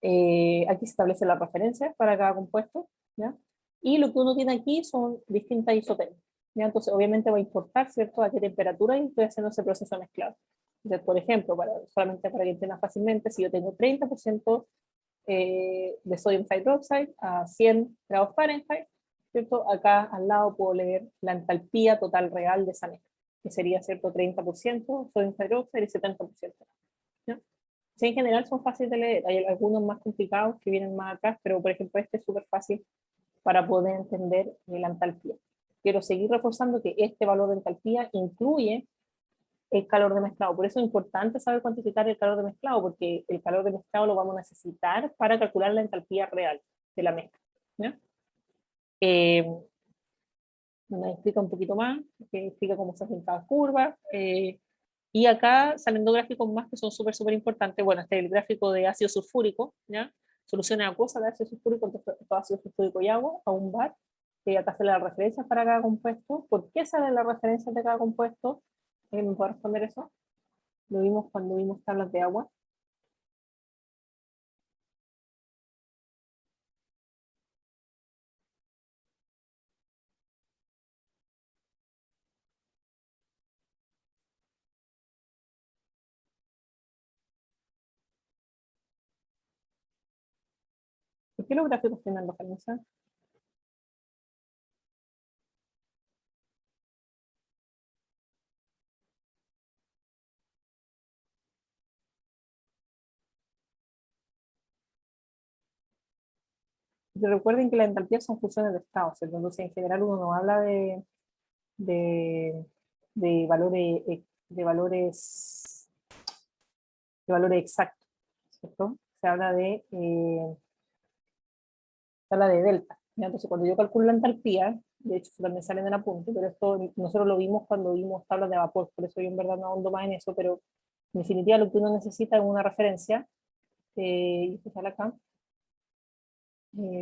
Aquí se establecen las referencias para cada compuesto, ¿ya? Y lo que uno tiene aquí son distintas isotermias, ¿ya? Entonces, obviamente va a importar, ¿cierto?, a qué temperatura estoy haciendo ese proceso mezclado. Entonces, por ejemplo, solamente para que entiendan fácilmente, si yo tengo 30% de sodium hydroxide a 100 grados Fahrenheit, ¿cierto? Acá al lado puedo leer la entalpía total real de esa mezcla, que sería, ¿cierto? 30% sodio hidróxido y 70%. ¿No? Sí, en general son fáciles de leer, hay algunos más complicados que vienen más atrás, pero por ejemplo este es súper fácil para poder entender la entalpía. Quiero seguir reforzando que este valor de entalpía incluye el calor de mezclado. Por eso es importante saber cuantificar el calor de mezclado, porque el calor de mezclado lo vamos a necesitar para calcular la entalpía real de la mezcla. ¿Ya? Me explica un poquito más, explica cómo se hacen cada curva. Y acá salen dos gráficos más que son súper, súper importantes. Bueno, este es el gráfico de ácido sulfúrico, ¿ya? Soluciones acuosas de ácido sulfúrico, entonces todo ácido sulfúrico y agua a un bar. Acá sale la referencia para cada compuesto. ¿Por qué salen las referencias de cada compuesto? ¿Me puede responder eso? Lo vimos cuando vimos tablas de agua. ¿Por qué los gráficos tienen referencia? Y recuerden que la entalpía son funciones de estado, ¿cierto? Entonces en general uno no habla de, de valores, de valores exactos, ¿cierto? Se habla de delta, ¿ya? Entonces cuando yo calculo la entalpía, de hecho eso también sale en el apunte, pero esto nosotros lo vimos cuando vimos tablas de vapor, por eso yo en verdad no ahondo más en eso, pero en definitiva lo que uno necesita es una referencia, y esto sale acá,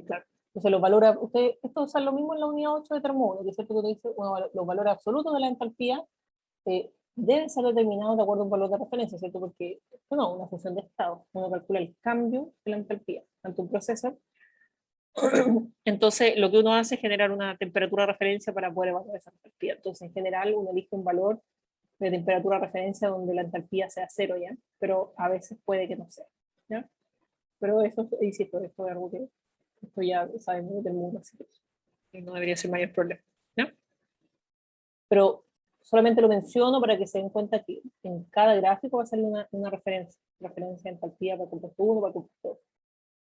claro. Entonces los valores, esto usa lo mismo en la unidad 8 de termómetro, que es cierto que dice, bueno, los valores absolutos de la entalpía deben ser determinados de acuerdo a un valor de referencia, ¿cierto? Porque esto no es una función de estado, uno calcula el cambio de la entalpía ante un proceso. Entonces lo que uno hace es generar una temperatura de referencia para poder evaluar esa entalpía. Entonces en general uno elige un valor de temperatura de referencia donde la entalpía sea cero, ¿ya? Pero a veces puede que no sea, ¿ya? Pero eso, insisto, esto es algo que esto ya sabemos del mundo, así que no debería ser mayor problema, ¿ya? Pero solamente lo menciono para que se den cuenta que en cada gráfico va a salir una referencia de entalpía para el compuesto 1, para el compuesto 2.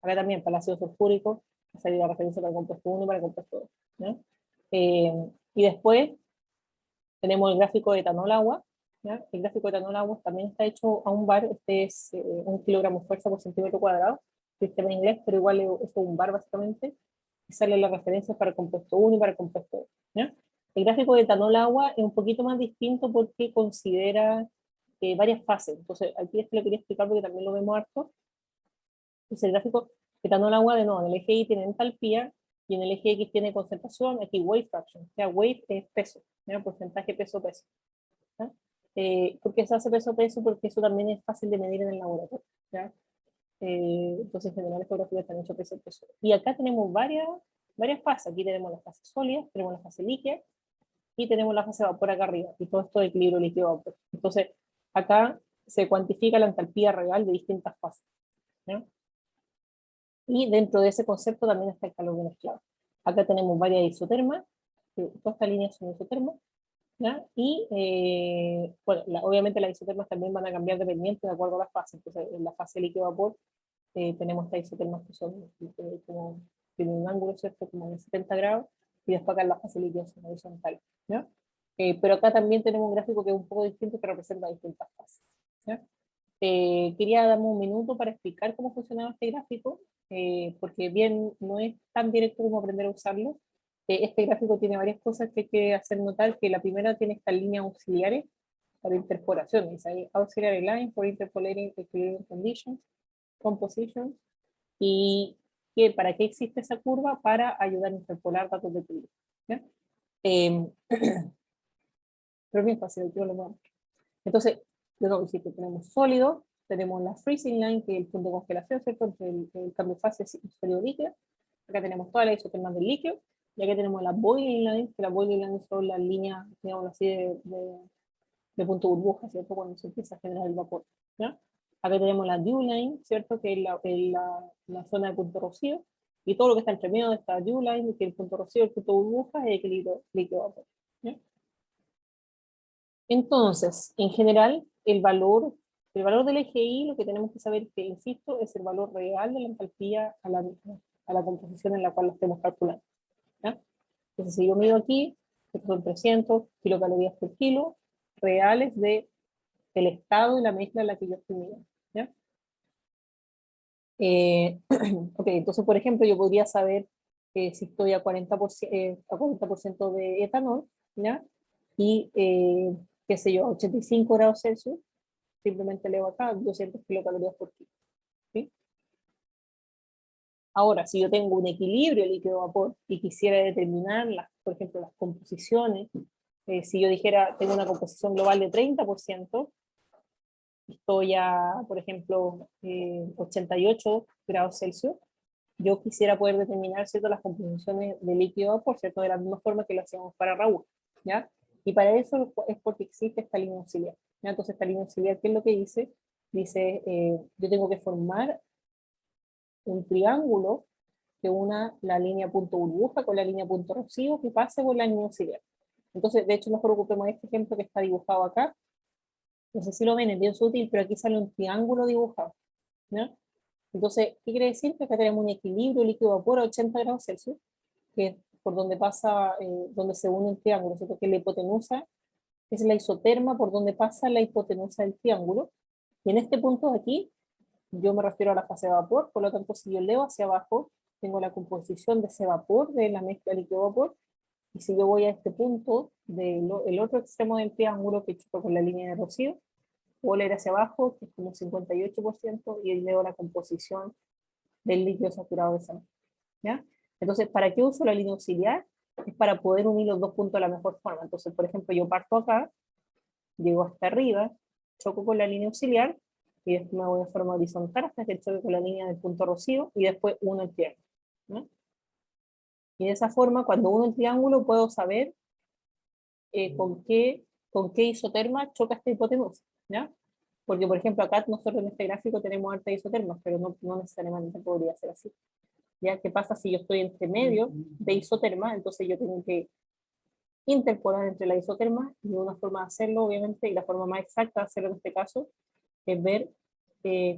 Acá también para el ácido sulfúrico va a salir la referencia para el compuesto 1 y para el compuesto 2. ¿Ya? Y después tenemos el gráfico de etanol-agua. ¿Ya? El gráfico de etanol-agua también está hecho a un bar, este es 1 kilogramo fuerza por centímetro cuadrado, sistema en inglés, pero igual es un bar básicamente, y sale la referencia para el compuesto 1 y para el compuesto 2. ¿Ya? El gráfico de etanol-agua es un poquito más distinto porque considera varias fases. Entonces, aquí esto lo quería explicar porque también lo vemos harto. Entonces, el gráfico etanol-agua, de nuevo, en el eje Y tiene entalpía y en el eje X tiene concentración, aquí weight fraction. O sea, weight es peso, ¿ya? Porcentaje peso-peso. ¿Por qué se hace peso-peso? Porque eso también es fácil de medir en el laboratorio. ¿Ya? Entonces, en general, estos gráficos están hechos peso-peso. Y acá tenemos varias fases. Aquí tenemos la fase sólida, tenemos la fase líquida, y tenemos la fase de vapor acá arriba, y todo esto de equilibrio líquido-vapor. Entonces, acá se cuantifica la entalpía real de distintas fases. ¿Ya? Y dentro de ese concepto también está el calor de mezclado. Acá tenemos varias isotermas, todas estas líneas son isotermas, ¿ya? Y bueno, obviamente las isotermas también van a cambiar dependiente de acuerdo a la fase. Entonces, en la fase líquido-vapor tenemos estas isotermas que son como, tienen un ángulo, ¿cierto? Como de 70 grados, y después acá en la fase líquida son horizontales, ¿ya? Pero acá también tenemos un gráfico que es un poco distinto que representa distintas fases, ¿ya? Quería darme un minuto para explicar cómo funcionaba este gráfico, porque bien no es tan directo como aprender a usarlo. Este gráfico tiene varias cosas que hay que hacer notar, que la primera tiene estas líneas auxiliares para interpolación, dice ahí auxiliary line for interpolating equilibrium conditions, composition, y que para qué existe esa curva, para ayudar a interpolar datos de equilibrio, ¿ya? Pero es bien fácil, yo lo muevo. Entonces, luego tenemos sólido, tenemos la freezing line, que es el punto de congelación, ¿cierto? Entre el cambio de fase sólido-líquido. Acá tenemos todas las isotermas del líquido, y acá tenemos la boiling line, que la boiling line son las líneas, digamos así, de punto burbuja, ¿cierto? Cuando se empieza a generar el vapor, ¿ya? Acá tenemos la dew line, ¿cierto? Que es la zona de punto rocío, Y todo lo que está entre medio de esta dew line, que el punto rocío, el punto burbuja, es equilibrio líquido-vapor. Entonces, en general, el valor del eje Y, lo que tenemos que saber, que insisto, es el valor real de la entalpía a la composición en la cual lo estemos calculando. ¿Ya? Entonces, si yo mido aquí, estos son 300 kilocalorías por kilo, reales del estado y la mezcla en la que yo estoy midiendo. ¿Ya? Ok, entonces, por ejemplo, yo podría saber si estoy a 40% de etanol, ¿ya? Y, qué sé yo, a 85 grados Celsius, simplemente leo acá 200 kilocalorías por kilo. ¿Sí? Ahora, si yo tengo un equilibrio líquido-vapor y quisiera determinar, por ejemplo, las composiciones, si yo dijera, tengo una composición global de 30%, estoy a, por ejemplo, 88 grados Celsius, yo quisiera poder determinar, ¿cierto?, las composiciones de líquido-vapor, ¿cierto?, de la misma forma que lo hacíamos para Raúl, ¿ya? Y para eso es porque existe esta línea auxiliar, ¿ya? Entonces, esta línea auxiliar, ¿qué es lo que dice? Dice, yo tengo que formar un triángulo que una la línea punto burbuja con la línea punto rocío que pase por la línea auxiliar. Entonces, de hecho, mejor ocupemos este ejemplo que está dibujado acá. No sé si lo ven, es bien sutil, pero aquí sale un triángulo dibujado, ¿no? Entonces, ¿qué quiere decir? Que acá tenemos un equilibrio líquido-vapor a 80 grados Celsius, que es por donde pasa, donde se une el triángulo, ¿cierto? Que la hipotenusa es la isoterma por donde pasa la hipotenusa del triángulo. Y en este punto de aquí, yo me refiero a la fase de vapor, por lo tanto, si yo leo hacia abajo, tengo la composición de ese vapor, de la mezcla líquido-vapor, y si yo voy a este punto, el otro extremo del triángulo que choca con la línea de rocío, puedo leer hacia abajo, que es como 58%, y ahí leo la composición del líquido saturado de esa mezcla, ¿ya? Entonces, ¿para qué uso la línea auxiliar? Es para poder unir los dos puntos de la mejor forma. Entonces, por ejemplo, yo parto acá, llego hasta arriba, choco con la línea auxiliar, y después me voy de forma horizontal hasta que choque con la línea del punto rocío, y después uno el triángulo, ¿no? Y de esa forma, cuando uno el triángulo, puedo saber con qué isoterma choca esta hipotenusa, ¿ya? Porque, por ejemplo, acá nosotros en este gráfico tenemos alta isoterma, pero no necesariamente podría ser así. ¿Ya? ¿Qué pasa si yo estoy entre medio de isoterma? Entonces yo tengo que interpolar entre la isoterma, y una forma de hacerlo, obviamente, y la forma más exacta de hacerlo en este caso, es ver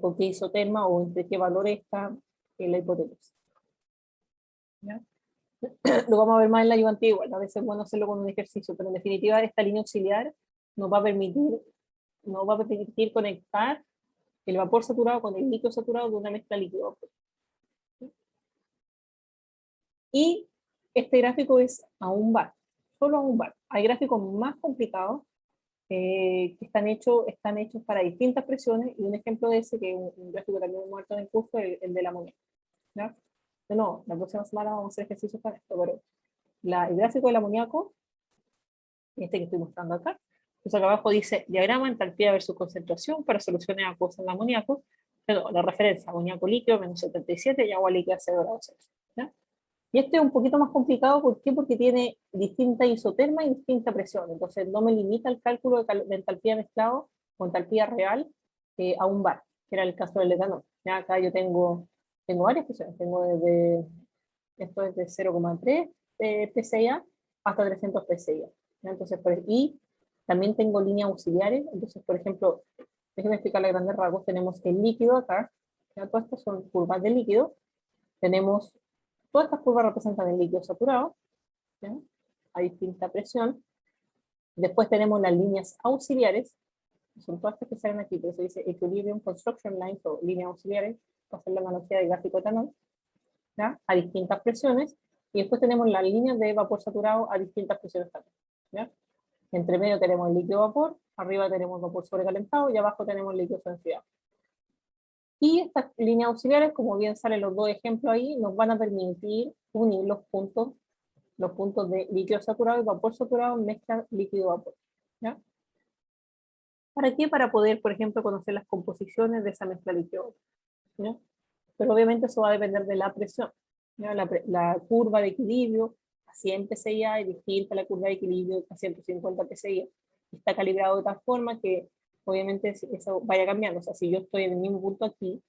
con qué isoterma o entre qué valores está la hipotenusa. ¿Ya? Lo vamos a ver más en la ayudantía igual, a veces es bueno hacerlo con un ejercicio, pero en definitiva esta línea auxiliar nos va a permitir conectar el vapor saturado con el líquido saturado de una mezcla líquido-vapor. Y este gráfico es a un bar, solo a un bar. Hay gráficos más complicados que están hechos para distintas presiones, y un ejemplo de ese, que es un gráfico también hemos muerto en el curso, es el del amoníaco. ¿Ya? No, la próxima semana vamos a hacer ejercicios para esto, pero el gráfico del amoníaco, este que estoy mostrando acá, pues acá abajo dice diagrama entalpía versus concentración para soluciones acuosas en amoníaco, pero la referencia, amoníaco líquido menos 77 y agua líquida 0 grados Celsius. ¿Ya? Y este es un poquito más complicado, ¿por qué? Porque tiene distinta isoterma y distinta presión, entonces no me limita el cálculo de entalpía mezclado o entalpía real a un bar, que era el caso del etanol. ¿Ya? Acá yo tengo varias presiones, esto es de 0,3 PSI hasta 300 PSI. ¿Ya? Entonces, y también tengo líneas auxiliares, entonces, por ejemplo, déjenme explicarle a grandes rasgos, tenemos el líquido acá, ¿ya? Todas estas son curvas de líquido, tenemos, todas estas curvas representan el líquido saturado, ¿ya? A distinta presión. Después tenemos las líneas auxiliares, que son todas estas que salen aquí, por eso dice Equilibrium Construction Lines o líneas auxiliares, para hacer la analogía del gráfico etanol, ¿ya? A distintas presiones, y después tenemos las líneas de vapor saturado a distintas presiones también, ¿ya? Entre medio tenemos el líquido vapor, arriba tenemos vapor sobrecalentado y abajo tenemos el líquido enfriado. Y estas líneas auxiliares, como bien salen los dos ejemplos ahí, nos van a permitir unir los puntos de líquido saturado y vapor saturado en mezcla líquido-vapor. ¿Ya? ¿Para qué? Para poder, por ejemplo, conocer las composiciones de esa mezcla líquido-vapor. ¿Ya? Pero obviamente eso va a depender de la presión. ¿Ya? La curva de equilibrio a 100 PSI es distinta a la curva de equilibrio a 150 PSI. Está calibrado de tal forma que obviamente eso vaya cambiando. O sea, si yo estoy en el mismo punto aquí,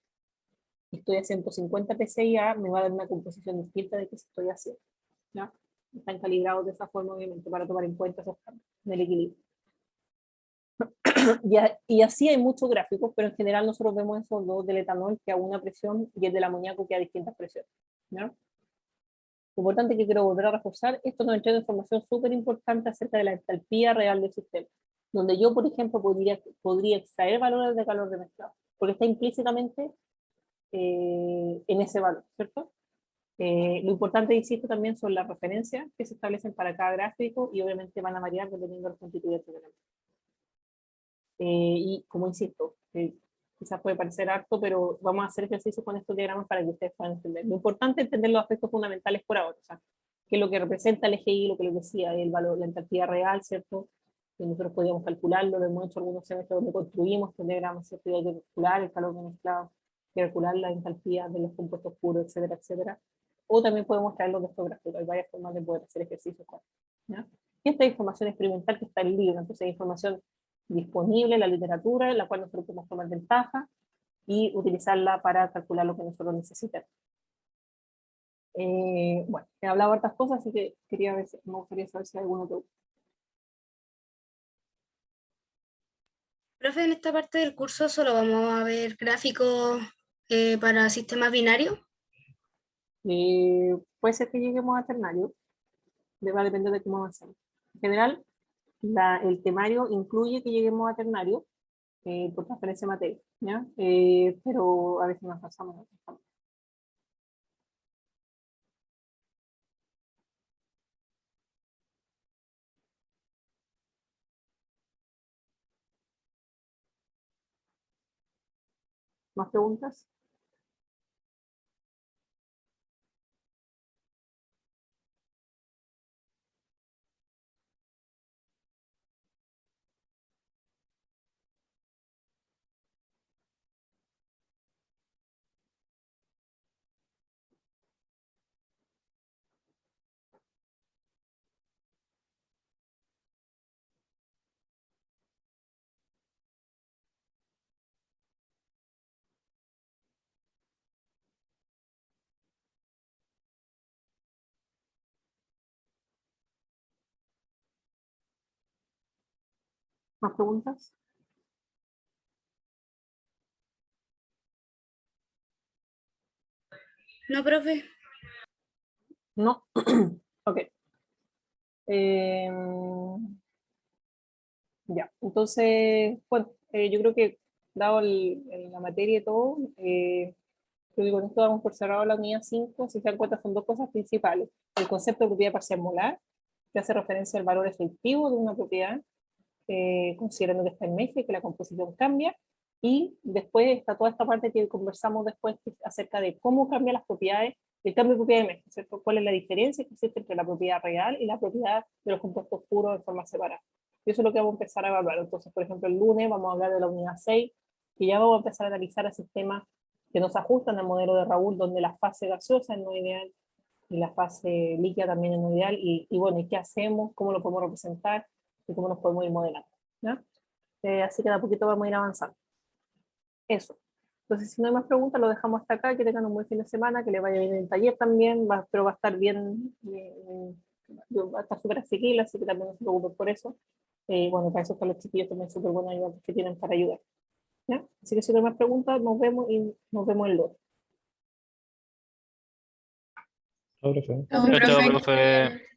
y estoy a 150 PSI/A, me va a dar una composición distinta de que si estoy haciendo. ¿Ya? Están calibrados de esa forma, obviamente, para tomar en cuenta esos cambios del equilibrio. Y así hay muchos gráficos, pero en general nosotros vemos esos dos del etanol que a una presión y el del amoníaco que a distintas presiones. ¿Ya? Lo importante que quiero volver a reforzar, esto nos entrega información súper importante acerca de la entalpía real del sistema, donde yo, por ejemplo, podría extraer valores de calor de mezclado, porque está implícitamente en ese valor, ¿cierto? Lo importante, insisto, también son las referencias que se establecen para cada gráfico y obviamente van a variar dependiendo de los constituyentes de la mezcla. Y como insisto, quizás puede parecer harto, pero vamos a hacer ejercicios con estos diagramas para que ustedes puedan entender. Lo importante es entender los aspectos fundamentales por ahora, o sea, qué es lo que representa el eje Y, lo que les decía, el valor, la entalpía real, ¿cierto? Que nosotros podíamos calcularlo, lo hemos hecho algunos semestres donde construimos estos diagramas, ¿cierto? Y hay que calcular el calor de mezclado, calcular la entalpía de los compuestos puros, etcétera, etcétera. O también podemos traerlos de estos gráficos, hay varias formas de poder hacer ejercicios con ¿ya? Y esta información experimental que está en el libro, entonces hay información disponible en la literatura, en la cual nosotros podemos tomar ventaja y utilizarla para calcular lo que nosotros necesitamos. Bueno, he hablado de hartas cosas, así que me gustaría saber si hay alguno que... Profe, en esta parte del curso solo vamos a ver gráficos para sistemas binarios. Puede ser que lleguemos a ternario, va a depender de cómo avancemos. En general, el temario incluye que lleguemos a ternario por transferencia de materia, ¿ya? Pero a veces nos pasamos. ¿Más preguntas? ¿Más preguntas? No, profe. No. Ok. Ya, entonces, bueno, yo creo que dado la materia y todo, creo que con esto damos por cerrado la unidad 5. Si se dan cuenta, son dos cosas principales. El concepto de propiedad parcial molar, que hace referencia al valor efectivo de una propiedad, considerando que está en eje, que la composición cambia, y después está toda esta parte que conversamos después acerca de cómo cambian las propiedades, el cambio de propiedad de mezcla, ¿cierto? ¿Cuál es la diferencia que existe entre la propiedad real y la propiedad de los compuestos puros de forma separada? Y eso es lo que vamos a empezar a evaluar. Entonces, por ejemplo, el lunes vamos a hablar de la unidad 6, y ya vamos a empezar a analizar el sistemas que nos ajustan al modelo de Raúl, donde la fase gaseosa es no ideal y la fase líquida también es no ideal, y bueno, ¿y qué hacemos? ¿Cómo lo podemos representar? ¿Y cómo nos podemos ir modelando? ¿Ya? Así que de a poquito vamos a ir avanzando. Eso. Entonces, si no hay más preguntas, lo dejamos hasta acá. Que tengan un buen fin de semana, que les vaya bien en el taller también, pero va a estar bien, va a estar súper asequible, así que también no se preocupen por eso. Bueno, para eso están los chiquillos también súper buena ayuda que tienen para ayudar. ¿Ya? Así que si no hay más preguntas, nos vemos y nos vemos el lunes. Chao, profe. No, Chao, chao, profe. profe.